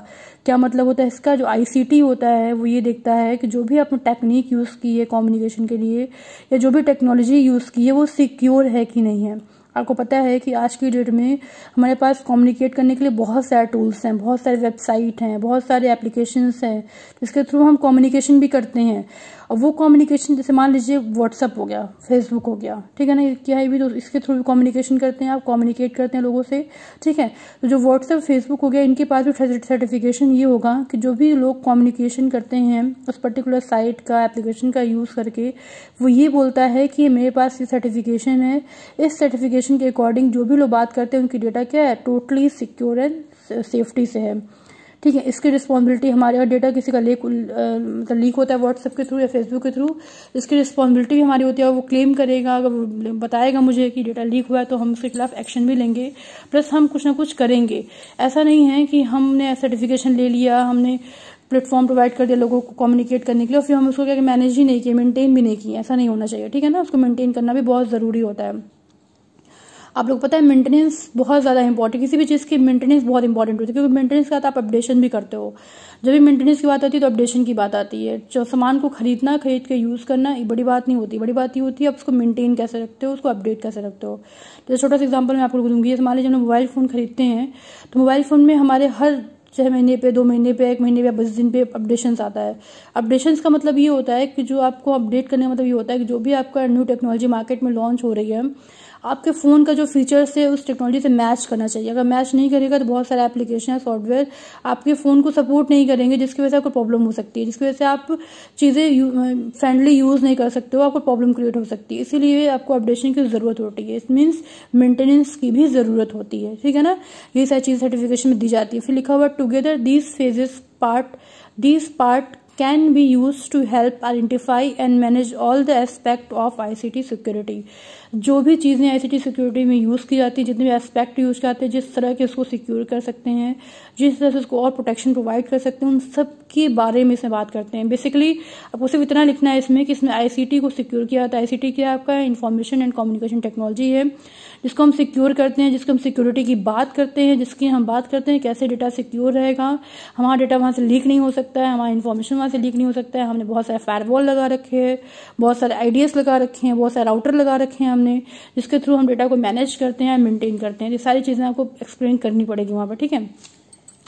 क्या मतलब होता है इसका, जो ICT होता है वो ये देखता है कि जो भी आपने टेक्निक यूज़ की है कम्युनिकेशन के लिए या जो भी टेक्नोलॉजी यूज़ की है वो सिक्योर है कि नहीं है। आपको पता है कि आज की डेट में हमारे पास कम्युनिकेट करने के लिए बहुत सारे टूल्स हैं, बहुत सारे वेबसाइट हैं, बहुत सारे एप्लीकेशंस हैं जिसके थ्रू हम कम्युनिकेशन भी करते हैं। और वो कम्युनिकेशन जैसे मान लीजिए व्हाट्सअप हो गया, फेसबुक हो गया, ठीक है ना, क्या है भी तो इसके थ्रू भी कम्युनिकेशन करते हैं, आप कम्युनिकेट करते हैं लोगों से, ठीक है। तो जो व्हाट्सअप फेसबुक हो गया इनके पास भी सर्टिफिकेशन ये होगा कि जो भी लोग कम्युनिकेशन करते हैं उस पर्टिकुलर साइट का एप्लीकेशन का यूज़ करके वो ये बोलता है कि मेरे पास ये सर्टिफिकेशन है, इस सर्टिफिकेशन के अकॉर्डिंग जो भी लोग बात करते हैं उनकी डेटा क्या है, टोटली सिक्योर एंड सेफ्टी से है, ठीक है। इसकी रिस्पॉन्सिबिलिटी हमारे, अगर डेटा किसी का मतलब लीक होता है व्हाट्सएप के थ्रू या फेसबुक के थ्रू, इसकी रिस्पॉन्सिबिलिटी भी हमारी होती है। वो क्लेम करेगा, अगर बताएगा मुझे कि डेटा लीक हुआ है तो हम उसके खिलाफ एक्शन भी लेंगे, प्लस हम कुछ ना कुछ करेंगे। ऐसा नहीं है कि हमने सर्टिफिकेशन ले लिया, हमने प्लेटफॉर्म प्रोवाइड कर दिया लोगों को कम्युनिकेट करने के लिए, और फिर हम उसको क्या मैनेज ही नहीं किया, मेंटेन भी नहीं किया। ऐसा नहीं होना चाहिए, ठीक है ना। उसको मेंटेन करना भी बहुत ज़रूरी होता है। आप लोग पता है मेंटेनेंस बहुत ज़्यादा इंपॉर्टेंट, किसी भी चीज़ की मेंटेनेंस बहुत इंपॉर्टेंट होती है, क्योंकि मेंटेनेंस के साथ आप अपडेशन भी करते हो। जब भी मेंटेनेंस की बात आती है तो अपडेशन की बात आती है। जो सामान को खरीद के यूज़ करना ये बड़ी बात नहीं होती, बड़ी बात ये होती है आप उसको मेंटेन कैसे रखते हो, उसको अपडेट कैसे रखते हो। तो छोटा सा एग्जाम्पल मैं आपको दूंगी। मान लीजिए हम मोबाइल फ़ोन खरीदते हैं, तो मोबाइल फ़ोन में हमारे हर 6 महीने पे, 2 महीने पे, 1 महीने पे, 20 दिन पे अपडेशंस आता है। अपडेशंस का मतलब ये होता है कि जो आपको अपडेट करने का मतलब ये होता है कि जो भी आपका न्यू टेक्नोलॉजी मार्केट में लॉन्च हो रही है, आपके फ़ोन का जो फीचर्स है उस टेक्नोलॉजी से मैच करना चाहिए। अगर मैच नहीं करेगा तो बहुत सारे एप्लीकेशन है, सॉफ्टवेयर आपके फ़ोन को सपोर्ट नहीं करेंगे, जिसकी वजह से आपको प्रॉब्लम हो सकती है, जिसकी वजह से आप चीज़ें फ्रेंडली यूज़ नहीं कर सकते हो, आपको प्रॉब्लम क्रिएट हो सकती है। इसीलिए आपको अपडेशन की ज़रूरत होती है। इट मीन्स मेंटेनेंस की भी ज़रूरत होती है, ठीक है ना। ये सारी चीज़ सर्टिफिकेशन में दी जाती है। फिर लिखा हुआ together these part can be used to help identify and manage all the aspect of ICT security। जो भी चीज़ें ICT सिक्योरिटी में यूज़ की जाती है, जितने भी एस्पेक्ट यूज़ करते हैं, जिस तरह के उसको सिक्योर कर सकते हैं, जिस तरह से उसको और प्रोटेक्शन प्रोवाइड कर सकते हैं, उन सब के बारे में इसमें बात करते हैं। बेसिकली आपको सिर्फ इतना लिखना है इसमें कि इसमें ICT को सिक्योर किया जाता है। ICT क्या आपका इंफॉर्मेशन एंड कम्युनिकेशन टेक्नोलॉजी है, जिसको हम सिक्योर करते हैं, जिसको हम सिक्योरिटी की बात करते हैं, जिसकी हम बात करते हैं कैसे डेटा सिक्योर रहेगा, हमारा डेटा वहाँ से लीक नहीं हो सकता है, हमारा इन्फॉर्मेशन वहाँ से लीक नहीं हो सकता है। हमने बहुत सारे फायरवॉल लगा रखे हैं, बहुत सारे आईडीएस लगा रखे हैं, बहुत सारे राउटर लगा रखे हैं हमने, जिसके थ्रू हम डेटा को मैनेज करते हैं, मेंटेन करते हैं। ये सारी चीज़ें आपको एक्सप्लेन करनी पड़ेगी वहाँ पर, ठीक है।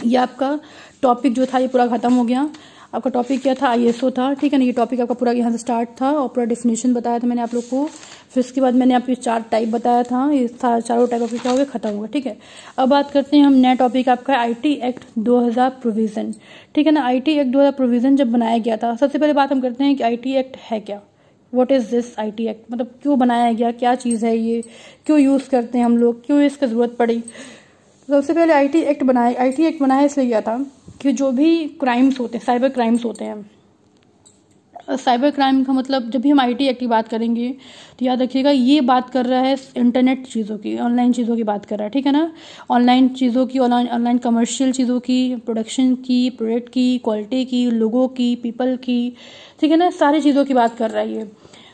ये आपका टॉपिक जो था ये पूरा खत्म हो गया। आपका टॉपिक क्या था, ISO था, ठीक है ना। ये टॉपिक आपका पूरा यहाँ से स्टार्ट था और पूरा डेफिनेशन बताया था मैंने आप लोग को। फिर उसके बाद मैंने आपको 4 टाइप बताया था, ये चारों टाइप आपके क्या हो गया, खत्म हो गया, ठीक है। अब बात करते हैं हम नया टॉपिक आपका IT एक्ट 2000 प्रोविजन, ठीक है ना। IT एक्ट 2000 प्रोविजन जब बनाया गया था, सबसे पहले बात हम करते हैं कि IT एक्ट है क्या, what is this IT act, मतलब क्यों बनाया गया, क्या चीज़ है ये, क्यों यूज़ करते हैं हम लोग, क्यों इसकी ज़रूरत पड़ी। सबसे पहले IT एक्ट बनाया इसलिए गया था कि जो भी क्राइम्स होते हैं, साइबर क्राइम्स होते हैं। साइबर क्राइम का मतलब जब भी हम IT एक्ट की बात करेंगे तो याद रखिएगा ये बात कर रहा है इंटरनेट चीज़ों की, ऑनलाइन चीज़ों की बात कर रहा है, ठीक है ना। ऑनलाइन चीज़ों की, ऑनलाइन कमर्शियल चीज़ों की, प्रोडक्शन की, प्रोडक्ट की, क्वालिटी की, लोगों की, पीपल की, ठीक है ना, सारी चीज़ों की बात कर रहा है ये।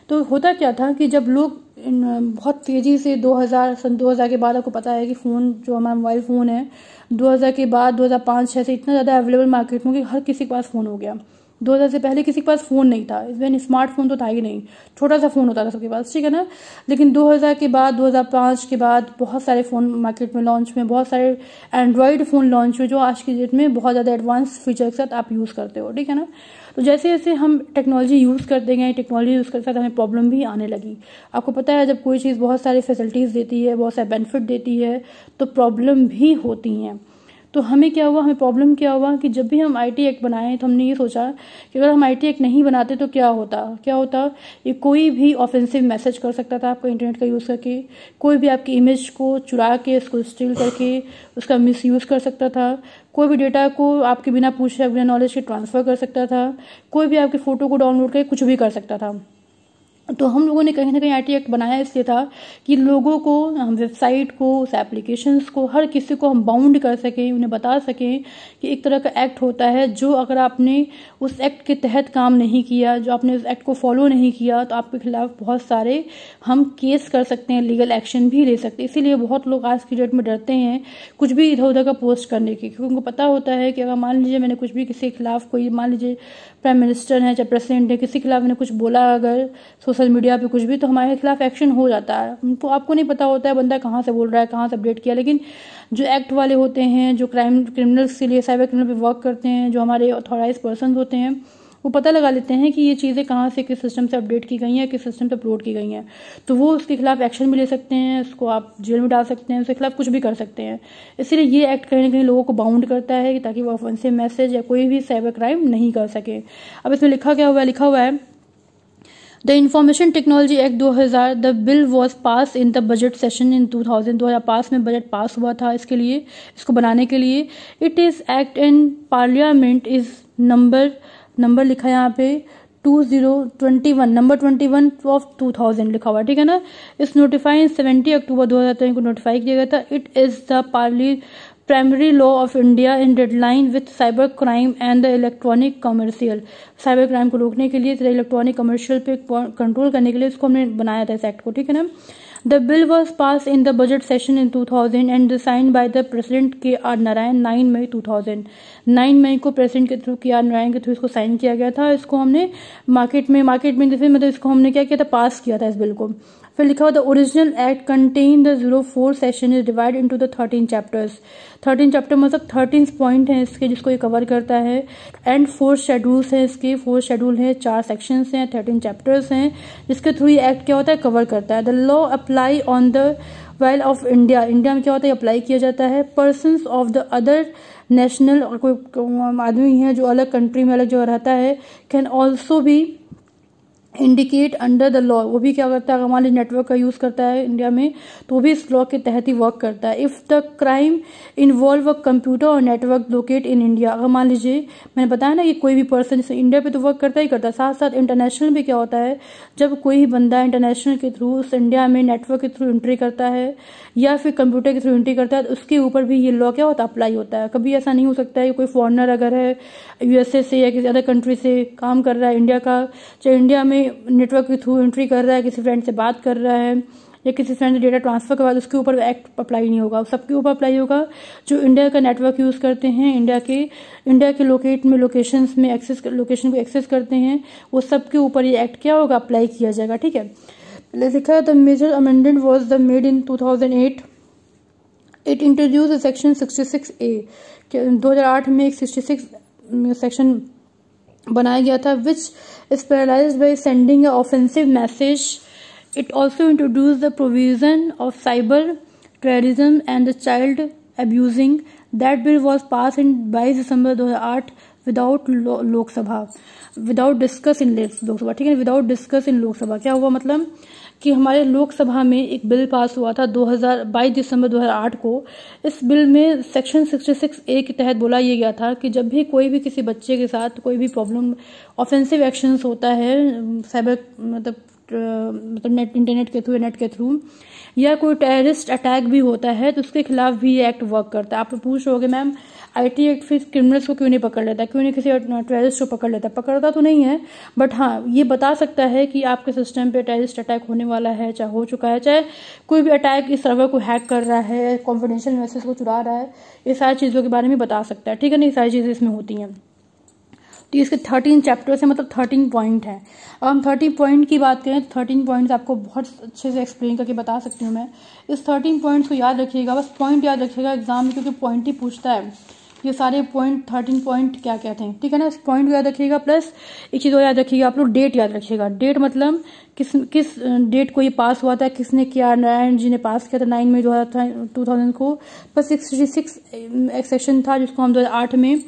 तो होता क्या था कि जब लोग बहुत तेज़ी से 2000 के बाद, आपको पता है कि फ़ोन जो हमारा मोबाइल फ़ोन है 2000 के बाद 2005-6 से इतना ज़्यादा अवेलेबल मार्केट में कि हर किसी के पास फ़ोन हो गया। 2000 से पहले किसी के पास फ़ोन नहीं था, इवन स्मार्टफोन तो था ही नहीं, छोटा सा फ़ोन होता था सबके पास, ठीक है ना। लेकिन 2000 के बाद, 2005 के बाद बहुत सारे फ़ोन मार्केट में लॉन्च हुए, बहुत सारे एंड्रॉयड फ़ोन लॉन्च हुए जो आज की डेट में बहुत ज़्यादा एडवांस फीचर के साथ आप यूज़ करते हो, ठीक है ना। तो जैसे जैसे हम टेक्नोलॉजी यूज़ करते गए, टेक्नोलॉजी यूज़ करते साथ हमें प्रॉब्लम भी आने लगी। आपको पता है जब कोई चीज़ बहुत सारी फैसिलिटीज़ देती है, बहुत सारे बेनिफिट देती है, तो प्रॉब्लम भी होती हैं। तो हमें क्या हुआ, हमें प्रॉब्लम क्या हुआ कि जब भी हम IT एक्ट बनाए तो हमने ये सोचा कि अगर हम IT एक्ट नहीं बनाते तो क्या होता, ये कोई भी ऑफेंसिव मैसेज कर सकता था आपको इंटरनेट का यूज़ करके, कोई भी आपकी इमेज को चुरा के उसको स्टील करके उसका मिसयूज़ कर सकता था, कोई भी डेटा को आपके बिना पूछे, बिना नॉलेज के ट्रांसफ़र कर सकता था, कोई भी आपकी फ़ोटो को डाउनलोड करके कुछ भी कर सकता था। तो हम लोगों ने कहीं ना कहीं IT एक्ट बनाया इसलिए था कि लोगों को, हम वेबसाइट को, उस एप्लीकेशंस को, हर किसी को हम बाउंड कर सकें, उन्हें बता सकें कि एक तरह का एक्ट होता है जो अगर आपने उस एक्ट के तहत काम नहीं किया, जो आपने उस एक्ट को फॉलो नहीं किया, तो आपके खिलाफ बहुत सारे हम केस कर सकते हैं, लीगल एक्शन भी ले सकते हैं। इसीलिए बहुत लोग आज की डेट में डरते हैं कुछ भी इधर उधर का पोस्ट करने की, क्योंकि उनको पता होता है कि अगर मान लीजिए मैंने कुछ भी किसी के खिलाफ, कोई मान लीजिए प्राइम मिनिस्टर है चाहे प्रेसिडेंट है, किसी के खिलाफ मैंने कुछ बोला अगर सोशल मीडिया पे कुछ भी, तो हमारे खिलाफ एक्शन हो जाता है। उनको, आपको नहीं पता होता है बंदा कहाँ से बोल रहा है, कहाँ से अपडेट किया, लेकिन जो एक्ट वाले होते हैं, जो क्रिमिनल्स के लिए, साइबर क्रिमिनल पे वर्क करते हैं, जो हमारे ऑथोराइज पर्सन होते हैं, वो पता लगा लेते हैं कि ये चीज़ें कहाँ से, किस सिस्टम से अपडेट की गई हैं, किस सिस्टम से अपलोड की गई हैं, तो वो उसके खिलाफ एक्शन भी ले सकते हैं, उसको आप जेल में डाल सकते हैं, उसके खिलाफ कुछ भी कर सकते हैं। इसलिए ये एक्ट कहीं ना कहीं लोगों को बाउंड करता है ताकि वो ऑफेंसिव मैसेज या कोई भी साइबर क्राइम नहीं कर सके। अब इसमें लिखा हुआ है the information technology act 2000, the bill was pass in the budget session in 2000 में बजट पास हुआ था इसके लिए, इसको बनाने के लिए। It is act in parliament is number लिखा है यहाँ पे 2021, नंबर 21 ऑफ 2000 लिखा हुआ है, ठीक है ना। इस नोटिफाई 70 अक्टूबर 2003 को नोटिफाई किया गया था। It is the primary law of India in deadline with cyber crime and the electronic commercial. Cyber crime को रोकने के लिए, इलेक्ट्रॉनिक कमर्शियल पे कंट्रोल करने के लिए इसको हमने बनाया था इस एक्ट को, ठीक है ना। The bill was passed in the budget session in 2000 and signed by the President K.R. Narayan 9 मई 2000। 9 मई को प्रेसिडेंट के थ्रू K.R. नारायण के थ्रू इसको साइन किया गया था। इसको हमने मार्केट में मतलब इसको हमने क्या किया था, पास किया था इस बिल को। फिर लिखा हुआ the original act contain the 04 session is divide into the 13 chapters. 13 chapter मतलब 13 पॉइंट हैं इसके जिसको ये कवर करता है, एंड 4 शेड्यूल्स हैं इसके, 4 शेड्यूल हैं, 4 सेक्शंस हैं, 13 चैप्टर्स हैं, जिसके थ्रू ये एक्ट क्या होता है, कवर करता है। The law apply on the while of India, India में क्या होता है, अप्लाई किया जाता है। Persons of the other national, और कोई आदमी है जो अलग कंट्री में अलग जगह रहता है, कैन ऑल्सो भी इंडिकेट अंडर द लॉ, वो भी क्या करता है, अगर मान लीजिए नेटवर्क का यूज करता है इंडिया में तो वो भी इस लॉ के तहत ही वर्क करता है। If the crime involve a computer और नेटवर्क लोकेट इन इंडिया, अगर मान लीजिए मैंने बताया ना कि कोई भी पर्सन जैसे इंडिया पे तो वर्क करता ही करता है, साथ साथ इंटरनेशनल भी क्या होता है, जब कोई भी बंदा इंटरनेशनल के थ्रू उस इंडिया में नेटवर्क के थ्रू एंट्री करता है या फिर कंप्यूटर के थ्रू एंट्री करता है तो उसके ऊपर भी ये लॉ क्या होता है, अप्लाई होता है। कभी ऐसा नहीं हो सकता है कि कोई फॉरनर अगर है यूएसए से या किसी अदर कंट्री से काम कर रहा है इंडिया का, चाहे इंडिया में नेटवर्क के थ्रू एंट्री कर रहा है, किसी फ्रेंड से बात कर रहा है या किसी फ्रेंड से डेटा ट्रांसफर के बाद उसके ऊपर एक्ट अप्लाई नहीं होगा, सबके ऊपर अप्लाई होगा जो इंडिया का नेटवर्क यूज करते हैं, इंडिया के लोकेशन में एक्सेस करते हैं, वो सबके ऊपर ये एक्ट क्या होगा, अप्लाई किया जाएगा, ठीक है। पहले लिखा है the major amendment was the made in 2008। It introduce section 66A, 2008 में एक 66 सेक्शन बनाया गया था, which is paralysed by sending a offensive message. It also introduce the provision of cyber terrorism and the child abusing. That bill was pass in 22 December 2008 without Lok Sabha, without discuss in Lok Sabha, ठीक है, without discuss in Lok Sabha. क्या हुआ मतलब कि हमारे लोकसभा में एक bill pass हुआ था 22 दिसंबर 2008 को। इस बिल में सेक्शन 66A के तहत बोला ये गया था कि जब भी कोई भी किसी बच्चे के साथ कोई भी प्रॉब्लम ऑफेंसिव एक्शंस होता है साइबर मतलब इंटरनेट के थ्रू, नेट के थ्रू, या कोई टेररिस्ट अटैक भी होता है तो उसके खिलाफ भी ये एक्ट वर्क करता है। आप पूछ रहोगे मैम IT एक्ट फिर क्रिमिनल्स को क्यों नहीं पकड़ लेता, क्यों नहीं किसी टेररिस्ट को पकड़ लेता, पकड़ता तो नहीं है बट हाँ ये बता सकता है कि आपके सिस्टम पे टेररिस्ट अटैक होने वाला है, चाहे हो चुका है, चाहे कोई भी अटैक इस सर्वर को हैक कर रहा है, कॉन्फिडेंशियल मैसेज को चुरा रहा है, ये सारी चीज़ों के बारे में बता सकता है, ठीक है ना। ये सारी चीज़ें इसमें होती हैं। तो इसके 13 चैप्टर्स हैं, मतलब 13 पॉइंट हैं। अब हम 13 पॉइंट की बात करें तो 13 पॉइंट्स आपको बहुत अच्छे से एक्सप्लेन करके बता सकती हूँ मैं। इस 13 पॉइंट्स को याद रखिएगा, बस पॉइंट याद रखिएगा एग्जाम में, क्योंकि पॉइंट ही पूछता है ये सारे पॉइंट 13 पॉइंट क्या कहते हैं, ठीक है ना। इस पॉइंट को याद रखिएगा, प्लस एक चीज़ और याद रखिएगा आप लोग, डेट याद रखिएगा। डेट मतलब किस डेट को ये पास हुआ था, किसने किया, नारायण जी ने पास किया था 9 मई 2000 को। बस 66 एक सेक्शन था जिसको हम 2008 में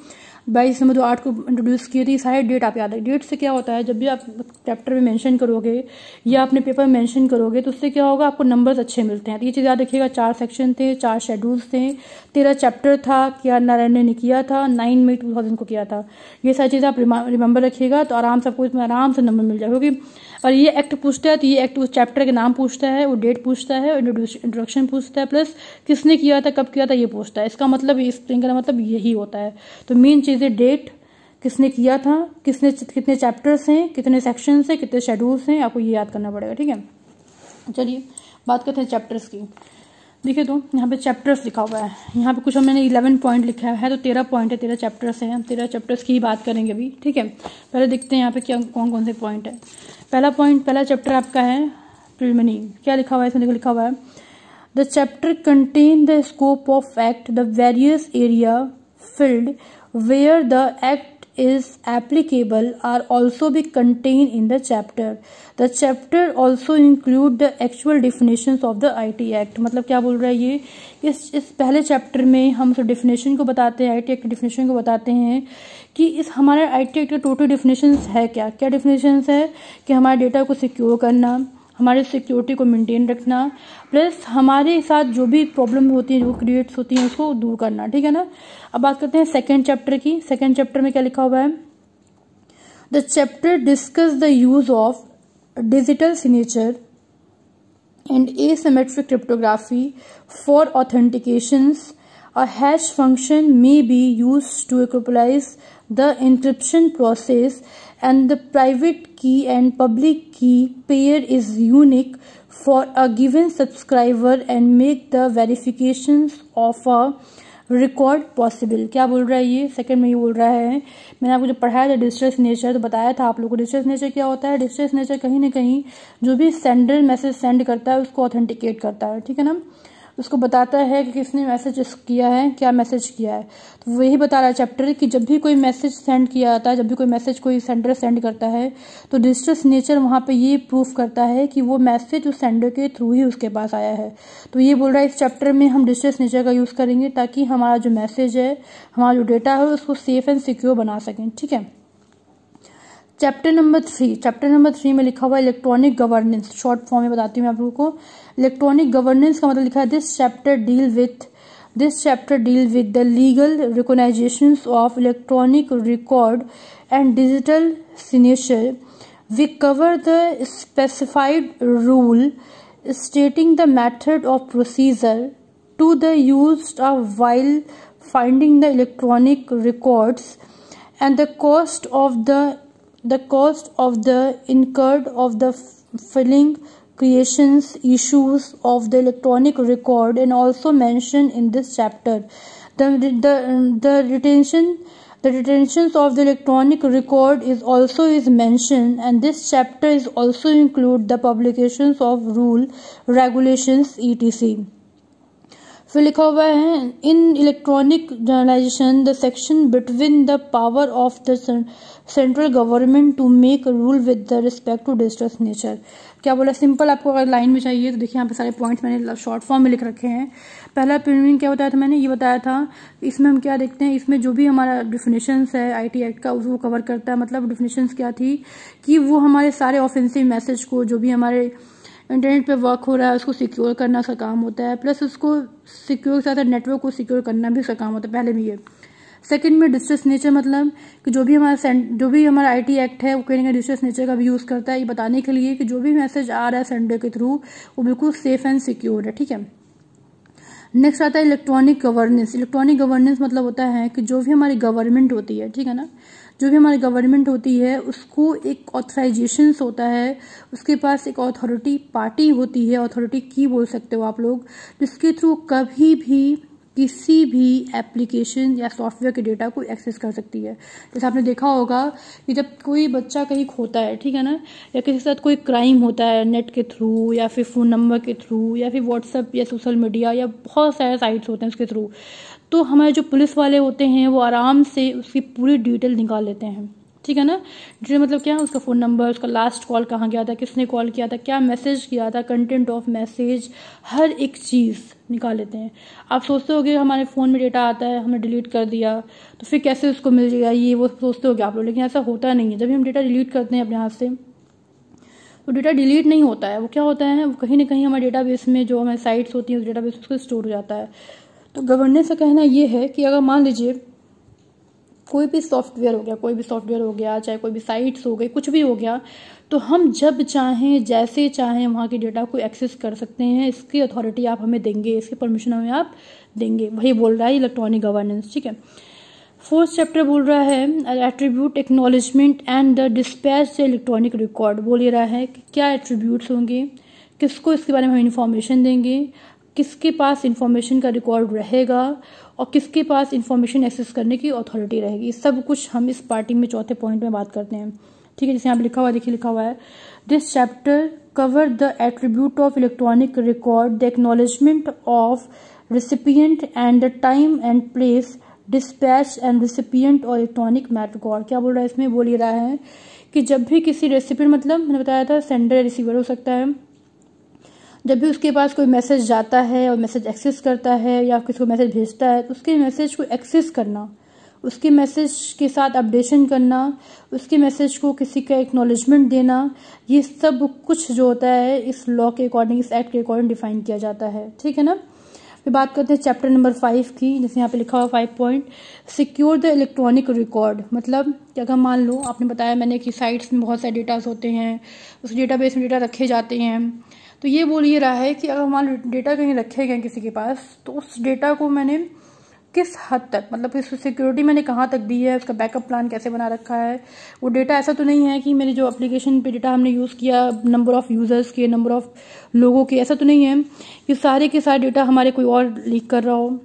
22 दिसंबर 2008 को इंट्रोड्यूस की थी। सारी डेट आप याद रखें। डेट से क्या होता है, जब भी आप चैप्टर में मेंशन करोगे या अपने पेपर में मेंशन करोगे तो उससे क्या होगा, आपको नंबर्स अच्छे मिलते हैं। तो ये चीज़ याद रखिएगा। 4 सेक्शन थे, 4 शेड्यूल्स थे, 13 चैप्टर था, K.R. नारायण ने किया था, 9 मई 2000 को किया था। ये सारी चीज़ आप रिमेंबर रखिएगा तो आराम से आपको इसमें आराम से नंबर मिल जाएगा। क्योंकि और ये एक्ट पूछता है तो ये एक्ट उस चैप्टर के नाम पूछता है, वो डेट पूछता है, इंट्रोडक्शन पूछता है, प्लस किसने किया था, कब किया था, ये पूछता है। इसका मतलब एक्सप्लेन करना मतलब यही होता है। तो मेन चीज़ें डेट, किसने किया था, कितने चैप्टर्स हैं, कितने सेक्शंस हैं, कितने शेड्यूल्स हैं, आपको ये याद करना पड़ेगा, ठीक है। चलिए बात करते हैं चैप्टर्स की। देखिए तो यहाँ पे चैप्टर्स लिखा हुआ है, यहाँ पे कुछ हमने 11 पॉइंट लिखा है तो 13 पॉइंट है, 13 चैप्टर्स हैं। हम 13 चैप्टर्स की ही बात करेंगे अभी, ठीक है। पहले देखते हैं यहाँ पे क्या कौन कौन से पॉइंट है। पहला चैप्टर आपका है प्रिलिमिनरी। क्या लिखा हुआ है इसमें, देखो लिखा हुआ है the chapter contain the scope of act, the various area field where the act is applicable are also be contained in the chapter. The chapter also include the actual definitions of the IT Act। मतलब क्या बोल रहा है ये, इस पहले chapter में हम सब डिफिनेशन को बताते हैं, IT Act की डिफिनेशन को बताते हैं कि इस हमारे IT Act के टोटल डिफिनेशंस है क्या क्या डिफिनेशंस है कि हमारे डेटा को सिक्योर करना, हमारे सिक्योरिटी को मेंटेन रखना, प्लस हमारे साथ जो भी प्रॉब्लम होती है, जो क्रिएट्स होती है, उसको दूर करना, ठीक है ना। अब बात करते हैं सेकंड चैप्टर की। सेकंड चैप्टर में क्या लिखा हुआ है, the chapter discuss the use of digital signature and asymmetric cryptography for authentications A hash function may be used to equalize the encryption process, and the private key and public key pair is unique for a given subscriber and make the verifications of a record possible. क्या बोल रहा है ये? Second में ये बोल रहा है, मैंने आपको जब पढ़ाया था डिजिटल सिग्नेचर तो बताया था आप लोगों को डिजिटल सिग्नेचर क्या होता है। डिजिटल सिग्नेचर कहीं ना कहीं जो भी सेंडर मैसेज सेंड करता है उसको ऑथेंटिकेट करता है, ठीक है ना, उसको बताता है कि किसने मैसेज किया है, क्या मैसेज किया है। तो वही बता रहा है चैप्टर कि जब भी कोई मैसेज सेंड किया जाता है, जब भी कोई मैसेज कोई सेंडर सेंड करता है तो डिजिटल सिग्नेचर वहाँ पे ये प्रूफ करता है कि वो मैसेज उस सेंडर के थ्रू ही उसके पास आया है। तो ये बोल रहा है इस चैप्टर में हम डिजिटल सिग्नेचर का यूज़ करेंगे ताकि हमारा जो मैसेज है, हमारा जो डेटा है उसको सेफ एंड सिक्योर बना सकें, ठीक है। चैप्टर नंबर 3 में लिखा हुआ इलेक्ट्रॉनिक गवर्नेंस, शॉर्ट फॉर्म में बताती हूँ मैं आप लोगों को। इलेक्ट्रॉनिक गवर्नेंस का मतलब लिखा है this chapter deal with the legal recognisations of electronic record and digital signature. We cover the specified rule stating the method of procedure to the used while finding the electronic records and the cost of the incurred of the filling, creations, issues of the electronic record, and also mentioned in this chapter. The retentions of the electronic record is mentioned, and this chapter is also include the publications of rule, regulations, etc. फिर लिखा हुआ है in electronic journalization the section between the power of the central government to make rule with the respect to digital signature. क्या बोला? Simple आपको अगर line में चाहिए तो देखिए यहाँ पे सारे पॉइंट्स मैंने शॉर्ट फॉर्म में लिख रखे हैं। पहला प्रीमियम क्या बताया था मैंने, ये बताया था इसमें हम क्या देखते हैं, इसमें जो भी हमारा डिफिनेशंस है आईटी एक्ट का उसको कवर करता है। मतलब डिफिनेशंस क्या थी कि वो हमारे सारे ऑफेंसिव मैसेज को जो भी हमारे इंटरनेट पे वर्क हो रहा है उसको सिक्योर करना उसका काम होता है, प्लस उसको सिक्योर के साथ नेटवर्क को सिक्योर करना भी उसका काम होता है पहले में ये। सेकंड में डिजिटल सिग्नेचर मतलब कि जो भी हमारा आईटी एक्ट है वो कहीं ना डिजिटल सिग्नेचर का भी यूज़ करता है, ये बताने के लिए कि जो भी मैसेज आ रहा है सेंडर के थ्रू वो बिल्कुल सेफ एंड सिक्योर है, ठीक है। नेक्स्ट आता है इलेक्ट्रॉनिक गवर्नेंस। इलेक्ट्रॉनिक गवर्नेंस मतलब होता है कि जो भी हमारी गवर्नमेंट होती है, ठीक है ना, जो भी हमारी गवर्नमेंट होती है उसको एक ऑथराइजेशन होता है, उसके पास एक अथॉरिटी पार्टी होती है, अथॉरिटी की बोल सकते हो आप लोग, जिसके थ्रू कभी भी किसी भी एप्लीकेशन या सॉफ्टवेयर के डेटा को एक्सेस कर सकती है। जैसे आपने देखा होगा कि जब कोई बच्चा कहीं खोता है, ठीक है ना, या किसी के साथ कोई क्राइम होता है नेट के थ्रू या फिर फ़ोन नंबर के थ्रू या फिर व्हाट्सएप या सोशल मीडिया या बहुत सारे साइट्स होते हैं उसके थ्रू, तो हमारे जो पुलिस वाले होते हैं वो आराम से उसकी पूरी डिटेल निकाल लेते हैं, ठीक है ना। डिटेल मतलब क्या है, उसका फ़ोन नंबर, उसका लास्ट कॉल कहाँ गया था, किसने कॉल किया था, क्या मैसेज किया था, कंटेंट ऑफ मैसेज, हर एक चीज़ निकाल लेते हैं। आप सोचते होगे हमारे फ़ोन में डेटा आता है हमने डिलीट कर दिया तो फिर कैसे उसको मिल जाएगा, ये वो सोचते होगे आप लोग, लेकिन ऐसा होता नहीं है। जब भी हम डेटा डिलीट करते हैं अपने हाथ से तो डेटा डिलीट नहीं होता है, वो क्या होता है, वो कहीं ना कहीं हमारे डेटाबेस में जो हमारी साइट्स होती हैं उस डेटाबेस में उसको स्टोर हो जाता है। तो गवर्नेंस का कहना ये है कि अगर मान लीजिए कोई भी सॉफ्टवेयर हो गया, चाहे कोई भी साइट्स हो गई, कुछ भी हो गया, तो हम जब चाहें जैसे चाहें वहाँ के डेटा को एक्सेस कर सकते हैं। इसकी अथॉरिटी आप हमें देंगे, इसकी परमिशन हमें आप देंगे, वही बोल रहा है इलेक्ट्रॉनिक गवर्नेंस, ठीक है। फोर्थ चैप्टर बोल रहा है attribute acknowledgement and the dispatch electronic record. बोल रहा है कि क्या एट्रीब्यूट्स होंगे, किसको इसके बारे में हम इन्फॉर्मेशन देंगे, किसके पास इन्फॉर्मेशन का रिकॉर्ड रहेगा और किसके पास इन्फॉर्मेशन एक्सेस करने की अथॉरिटी रहेगी। सब कुछ हम इस पार्टी में चौथे पॉइंट में बात करते हैं, ठीक है। जैसे यहाँ पे लिखा हुआ देखिए, लिखा हुआ है this chapter cover the attribute of electronic record, the acknowledgement of recipient and the time and place, dispatch and recipient और इलेक्ट्रॉनिक मैट रिकॉर्ड। क्या बोल रहा है इसमें, बोल रहा है कि जब भी किसी रेसिपिएंट, मतलब मैंने बताया था सेंडर रिसीवर हो सकता है, जब भी उसके पास कोई मैसेज जाता है और मैसेज एक्सेस करता है या किसी को मैसेज भेजता है तो उसके मैसेज को एक्सेस करना, उसके मैसेज के साथ अपडेशन करना, उसके मैसेज को किसी का एक्नॉलेजमेंट देना, ये सब कुछ जो होता है इस लॉ के अकॉर्डिंग, इस एक्ट के अकॉर्डिंग डिफाइन किया जाता है, ठीक है ना। फिर बात करते हैं चैप्टर नंबर 5 की, जैसे यहाँ पे लिखा हुआ 5 point, secure the electronic record. मतलब कि अगर मान लो आपने बताया मैंने कि साइट्स में बहुत सारे डेटास होते हैं, उस डेटाबेस में डेटा रखे जाते हैं, तो ये बोल ये रहा है कि अगर मान लो डेटा कहीं रखे गए किसी के पास तो उस डेटा को मैंने किस हद तक, मतलब इस सिक्योरिटी मैंने कहाँ तक दी है, उसका बैकअप प्लान कैसे बना रखा है। वो डेटा ऐसा तो नहीं है कि मेरे जो एप्लीकेशन पे डेटा हमने यूज़ किया, नंबर ऑफ यूज़र्स के, नंबर ऑफ लोगों के, ऐसा तो नहीं है कि सारे के सारे डेटा हमारे कोई और लीक कर रहा हो,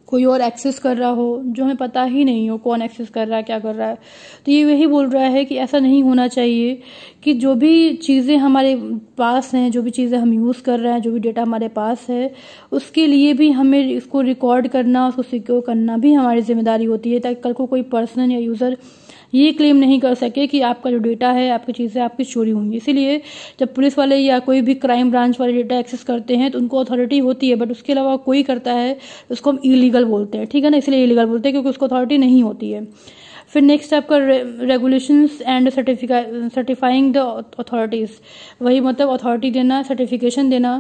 कोई और एक्सेस कर रहा हो, जो हमें पता ही नहीं हो कौन एक्सेस कर रहा है, क्या कर रहा है। तो ये यही बोल रहा है कि ऐसा नहीं होना चाहिए कि जो भी चीज़ें हमारे पास हैं, जो भी चीज़ें हम यूज़ कर रहे हैं, जो भी डेटा हमारे पास है, उसके लिए भी हमें इसको रिकॉर्ड करना, उसको सिक्योर करना भी हमारी जिम्मेदारी होती है, ताकि कल को कोई पर्सन या यूज़र ये क्लेम नहीं कर सके कि आपका जो डेटा है, आपकी चीज़ें आपकी चोरी हुई। इसीलिए जब पुलिस वाले या कोई भी क्राइम ब्रांच वाले डेटा एक्सेस करते हैं तो उनको अथॉरिटी होती है, बट उसके अलावा कोई करता है तो उसको हम इलीगल बोलते हैं, ठीक है ना। इसलिए इलीगल बोलते हैं क्योंकि उसको अथॉरिटी नहीं होती है। फिर नेक्स्ट आपका regulations and certifying the authorities, वही मतलब अथॉरिटी देना, सर्टिफिकेशन देना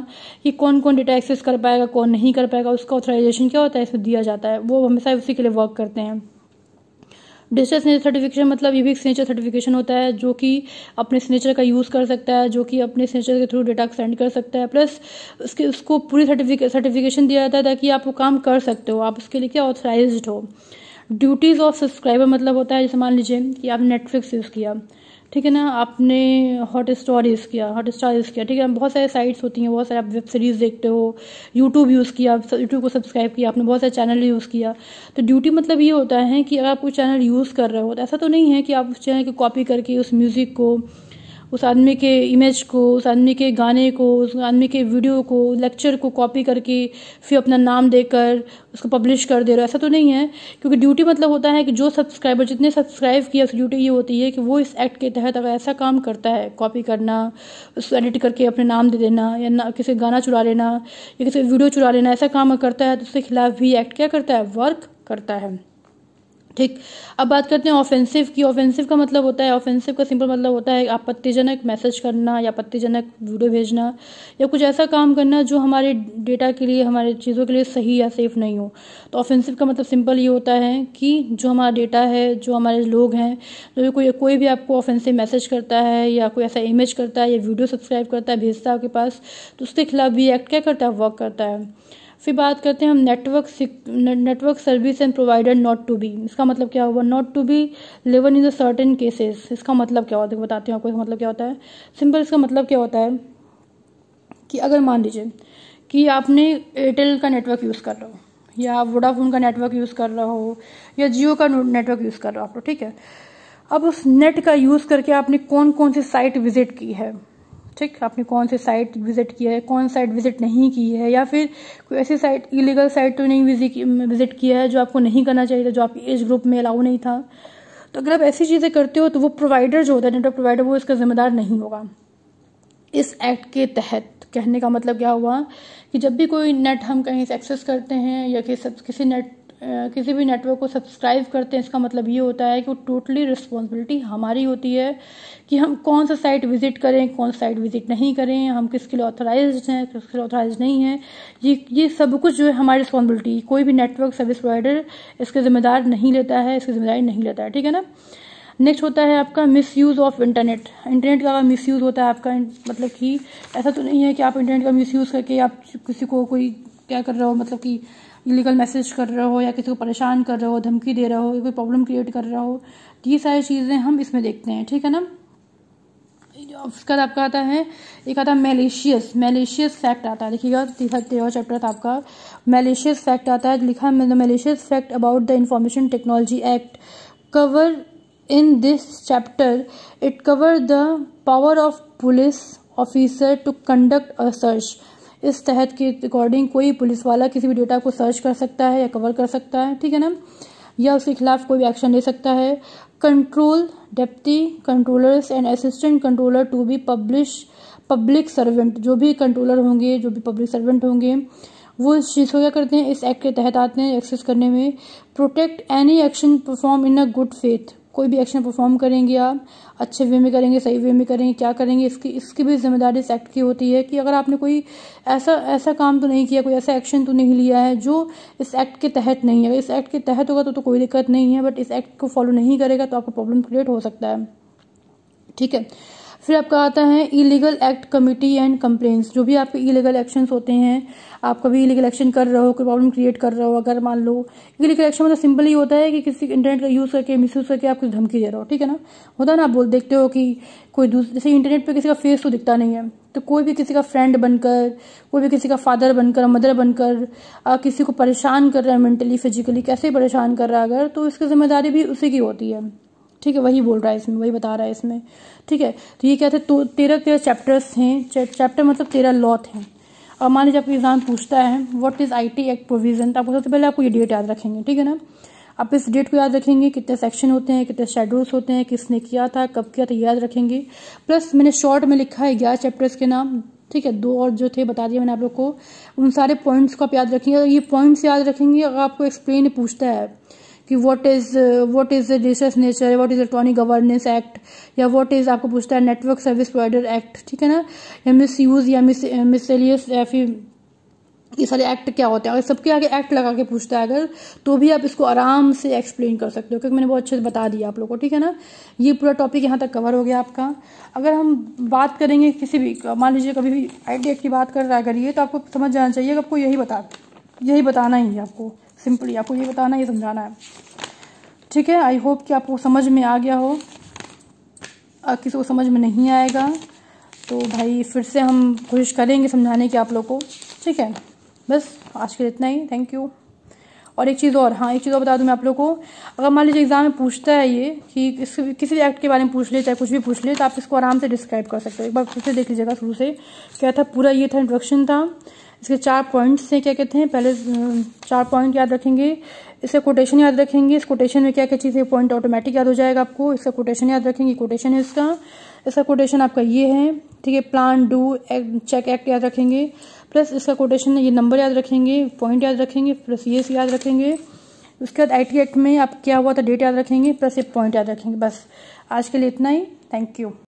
कि कौन कौन डेटा एक्सेस कर पाएगा, कौन नहीं कर पाएगा, उसका ऑथराइजेशन क्या होता है, इसमें दिया जाता है। वो हमेशा उसी के लिए वर्क करते हैं। डिजिटल सिग्नेचर सर्टिफिकेशन मतलब ये भी एक सिग्नेचर सर्टिफिकेशन होता है जो कि अपने सिग्नेचर का यूज़ कर सकता है, जो कि अपने सिग्नेचर के थ्रू डेटा सेंड कर सकता है, प्लस उसको पूरी सर्टिफिकेशन दिया जाता है ताकि आप वो काम कर सकते हो, आप उसके लिए क्या ऑथराइज्ड हो। ड्यूटीज़ ऑफ सब्सक्राइबर मतलब होता है, जैसे मान लीजिए कि आपने नेटफ्लिक्स यूज़ किया, ठीक है ना, आपने हॉटस्टार यूज़ किया, ठीक है। बहुत सारे साइट्स होती हैं, बहुत सारे आप वेब सीरीज़ देखते हो, यूट्यूब यूज़ किया, यूट्यूब को सब्सक्राइब किया आपने, बहुत सारे चैनल यूज़ किया। तो ड्यूटी मतलब ये होता है कि अगर आप कोई चैनल यूज़ कर रहे हो तो ऐसा तो नहीं है कि आप उस चैनल की कॉपी करके उस म्यूज़िक को, उस आदमी के इमेज को, उस आदमी के गाने को, उस आदमी के वीडियो को, लेक्चर को कॉपी करके फिर अपना नाम देकर उसको पब्लिश कर दे रहे हो, ऐसा तो नहीं है। क्योंकि ड्यूटी मतलब होता है कि जो सब्सक्राइबर जितने सब्सक्राइब किया, उस ड्यूटी ये होती है कि वो इस एक्ट के तहत अगर ऐसा काम करता है, कॉपी करना, उसको एडिट करके अपने नाम दे देना, या किसी गाना चुरा लेना या किसी वीडियो चुरा लेना, ऐसा काम करता है तो उसके खिलाफ भी एक्ट क्या करता है, वर्क करता है, ठीक। अब बात करते हैं ऑफेंसिव की। ऑफेंसिव का मतलब होता है, ऑफेंसिव का सिंपल मतलब होता है आपत्तिजनक मैसेज करना या आपत्तिजनक वीडियो भेजना या कुछ ऐसा काम करना जो हमारे डेटा के लिए, हमारे चीज़ों के लिए सही या सेफ नहीं हो। तो ऑफेंसिव का मतलब सिंपल ये होता है कि जो हमारा डेटा है, जो हमारे लोग हैं, जो कोई भी आपको ऑफेंसिव मैसेज करता है या कोई ऐसा इमेज करता है या वीडियो सब्सक्राइब करता है, भेजता है आपके पास, तो उसके खिलाफ भी एक्ट क्या करता है, वर्क करता है। फिर बात करते हैं हम network service and provider not to be. इसका मतलब क्या हुआ, not to be levied in the certain cases. इसका मतलब क्या होता है, बताती हूँ आपको इसका मतलब क्या होता है। सिंपल इसका मतलब क्या होता है कि अगर मान लीजिए कि आपने एयरटेल का नेटवर्क यूज़ कर रहे हो या वोडाफोन का नेटवर्क यूज़ कर रहे हो या जियो का नेटवर्क यूज़ कर रहे हो आप, ठीक है। अब उस नेट का यूज़ करके आपने कौन कौन सी साइट विजिट की है, ठीक, आपने कौन सी साइट विजिट की है, कौन साइट विजिट नहीं की है, या फिर कोई ऐसी साइट, इलीगल साइट तो नहीं विजिट किया है जो आपको नहीं करना चाहिए था, जो आपकी एज ग्रुप में अलाउ नहीं था। तो अगर आप ऐसी चीज़ें करते हो तो वो प्रोवाइडर जो होता है, नेटवर्क प्रोवाइडर, वो इसका जिम्मेदार नहीं होगा इस एक्ट के तहत। कहने का मतलब क्या हुआ कि जब भी कोई नेट हम कहीं से एक्सेस करते हैं या किसी भी नेटवर्क को सब्सक्राइब करते हैं, इसका मतलब ये होता है कि वो टोटली रिस्पॉन्सिबिलिटी हमारी होती है कि हम कौन सा साइट विजिट करें, कौन सा साइट विजिट नहीं करें, हम किसके लिए ऑथराइज्ड हैं, किसके लिए ऑथराइज्ड नहीं है। ये सब कुछ जो है हमारी रिस्पॉन्सिबिलिटी, कोई भी नेटवर्क सर्विस प्रोवाइडर इसके जिम्मेदार नहीं लेता है, इसकी जिम्मेदारी नहीं लेता है, ठीक है ना। नेक्स्ट होता है आपका मिसयूज ऑफ इंटरनेट। इंटरनेट का मिसयूज होता है आपका, मतलब कि ऐसा तो नहीं है कि आप इंटरनेट का मिसयूज करके आप किसी को कोई क्या कर रहे हो, मतलब कि इलीगल मैसेज कर रहे हो या किसी को परेशान कर रहे हो, धमकी दे रहे हो, कोई प्रॉब्लम क्रिएट कर रहे हो। ये सारी चीज़ें हम इसमें देखते हैं, ठीक है ना। उसका आपका आता है, एक आता है मैलिशियस फैक्ट आता है, देखिएगा 13वां चैप्टर था आपका, मैलिशियस फैक्ट आता है। लिखा है malicious fact about the information technology act cover in this chapter, it cover the power of police officer to conduct a search. इस तहत के अकॉर्डिंग कोई पुलिस वाला किसी भी डेटा को सर्च कर सकता है या कवर कर सकता है, ठीक है ना, या उसके खिलाफ कोई भी एक्शन ले सकता है। Control deputy controllers and assistant controller to be public servant. जो भी कंट्रोलर होंगे, जो भी पब्लिक सर्वेंट होंगे, वो इस चीज़ को क्या करते हैं, इस एक्ट के तहत आते हैं एक्सेस करने में। Protect any action perform in a good faith. कोई भी एक्शन परफॉर्म करेंगे आप, अच्छे वे में करेंगे, सही वे में करेंगे, क्या करेंगे, इसकी भी जिम्मेदारी इस एक्ट की होती है कि अगर आपने कोई ऐसा काम तो नहीं किया, कोई ऐसा एक्शन तो नहीं लिया है जो इस एक्ट के तहत नहीं है। इस एक्ट के तहत होगा तो कोई दिक्कत नहीं है, बट इस एक्ट को फॉलो नहीं करेगा तो आपको प्रॉब्लम क्रिएट हो सकता है, ठीक है। फिर आपका आता है illegal act committee and complaints. जो भी आपके इलीगल एक्शंस होते हैं, आप कभी इलीगल एक्शन कर रहे हो, कोई प्रॉब्लम क्रिएट कर रहे हो, अगर मान लो इलीगल एक्शन मतलब सिंपल ही होता है कि किसी इंटरनेट का यूज करके मिसयूज करके आप कुछ धमकी दे रहे हो, ठीक है ना। होता है ना, आप देखते हो कि कोई जैसे इंटरनेट पे किसी का फेस तो दिखता नहीं है, तो कोई भी किसी का फ्रेंड बनकर, कोई भी किसी का फादर बनकर, मदर बनकर किसी को परेशान कर रहा है, मेंटली फिजिकली कैसे परेशान कर रहा है अगर, तो इसकी जिम्मेदारी भी उसी की होती है, ठीक है। वही बोल रहा है इसमें, वही बता रहा है इसमें, ठीक है। तो ये क्या थे, तो 13 चैप्टर्स हैं। चैप्टर मतलब 13 लॉ हैं। अब मान लीजिए आपको एग्जाम पूछता है what is IT act provision, तो आपको सबसे पहले आपको ये डेट याद रखेंगे, ठीक है ना। आप इस डेट को याद रखेंगे, कितने सेक्शन होते हैं, कितने शेड्यूल्स होते हैं, किसने किया था, कब किया था, याद रखेंगे। प्लस मैंने शॉर्ट में लिखा है 11 चैप्टर्स के नाम, ठीक है। 2 और जो थे बता दिया मैंने आप लोग को। उन सारे पॉइंट्स को आप याद रखेंगे। ये पॉइंट्स याद रखेंगे। अगर आपको एक्सप्लेन पूछता है कि what is research nature, what is electronic governance act, या व्हाट इज आपको पूछता है नेटवर्क सर्विस प्रोवाइडर एक्ट, ठीक है ना, या मिसयूज या मिसलेनियस, या फिर ये सारे एक्ट क्या होते हैं, अगर सबके आगे एक्ट लगा के पूछता है अगर, तो भी आप इसको आराम से एक्सप्लेन कर सकते हो, क्योंकि मैंने बहुत अच्छे से बता दिया आप लोगों को, ठीक है ना। ये पूरा टॉपिक यहाँ तक कवर हो गया आपका। अगर हम बात करेंगे किसी भी, मान लीजिए कभी भी IT एक्ट की बात कर रहा करिए, तो आपको समझ जाना चाहिए कि आपको यही बताना ही है, आपको सिंपली आपको ये बताना, ये समझाना है, ठीक है। आई होप कि आपको समझ में आ गया हो। किसी को समझ में नहीं आएगा तो भाई फिर से हम कोशिश करेंगे समझाने की आप लोग को, ठीक है। बस आज के लिए इतना ही, थैंक यू। और एक चीज़ और, हाँ एक चीज़ और बता दूं मैं आप लोग को। अगर मान लीजिए एग्जाम में पूछता है ये कि किसी भी एक्ट के बारे में पूछ ले, चाहे कुछ भी पूछ ले, तो आप इसको आराम से डिस्क्राइब कर सकते हो। एक बार फिर से देख लीजिएगा शुरू से क्या था। पूरा ये था, इंट्रोडक्शन था, इसके 4 पॉइंट्स थे, क्या कहते हैं, पहले 4 पॉइंट याद रखेंगे, इसका कोटेशन याद रखेंगे, इस कोटेशन में क्या क्या चीज़ है, पॉइंट ऑटोमेटिक याद हो जाएगा आपको। इसका कोटेशन याद रखेंगे, कोटेशन है इसका कोटेशन आपका ये है, ठीक है। प्लान, डू, चेक, एक्ट याद रखेंगे, प्लस इसका कोटेशन ये नंबर याद रखेंगे, पॉइंट याद रखेंगे, प्लस ये याद रखेंगे। उसके बाद IT एक्ट में आप क्या हुआ था डेट याद रखेंगे, प्लस एक पॉइंट याद रखेंगे। बस आज के लिए इतना ही, थैंक यू।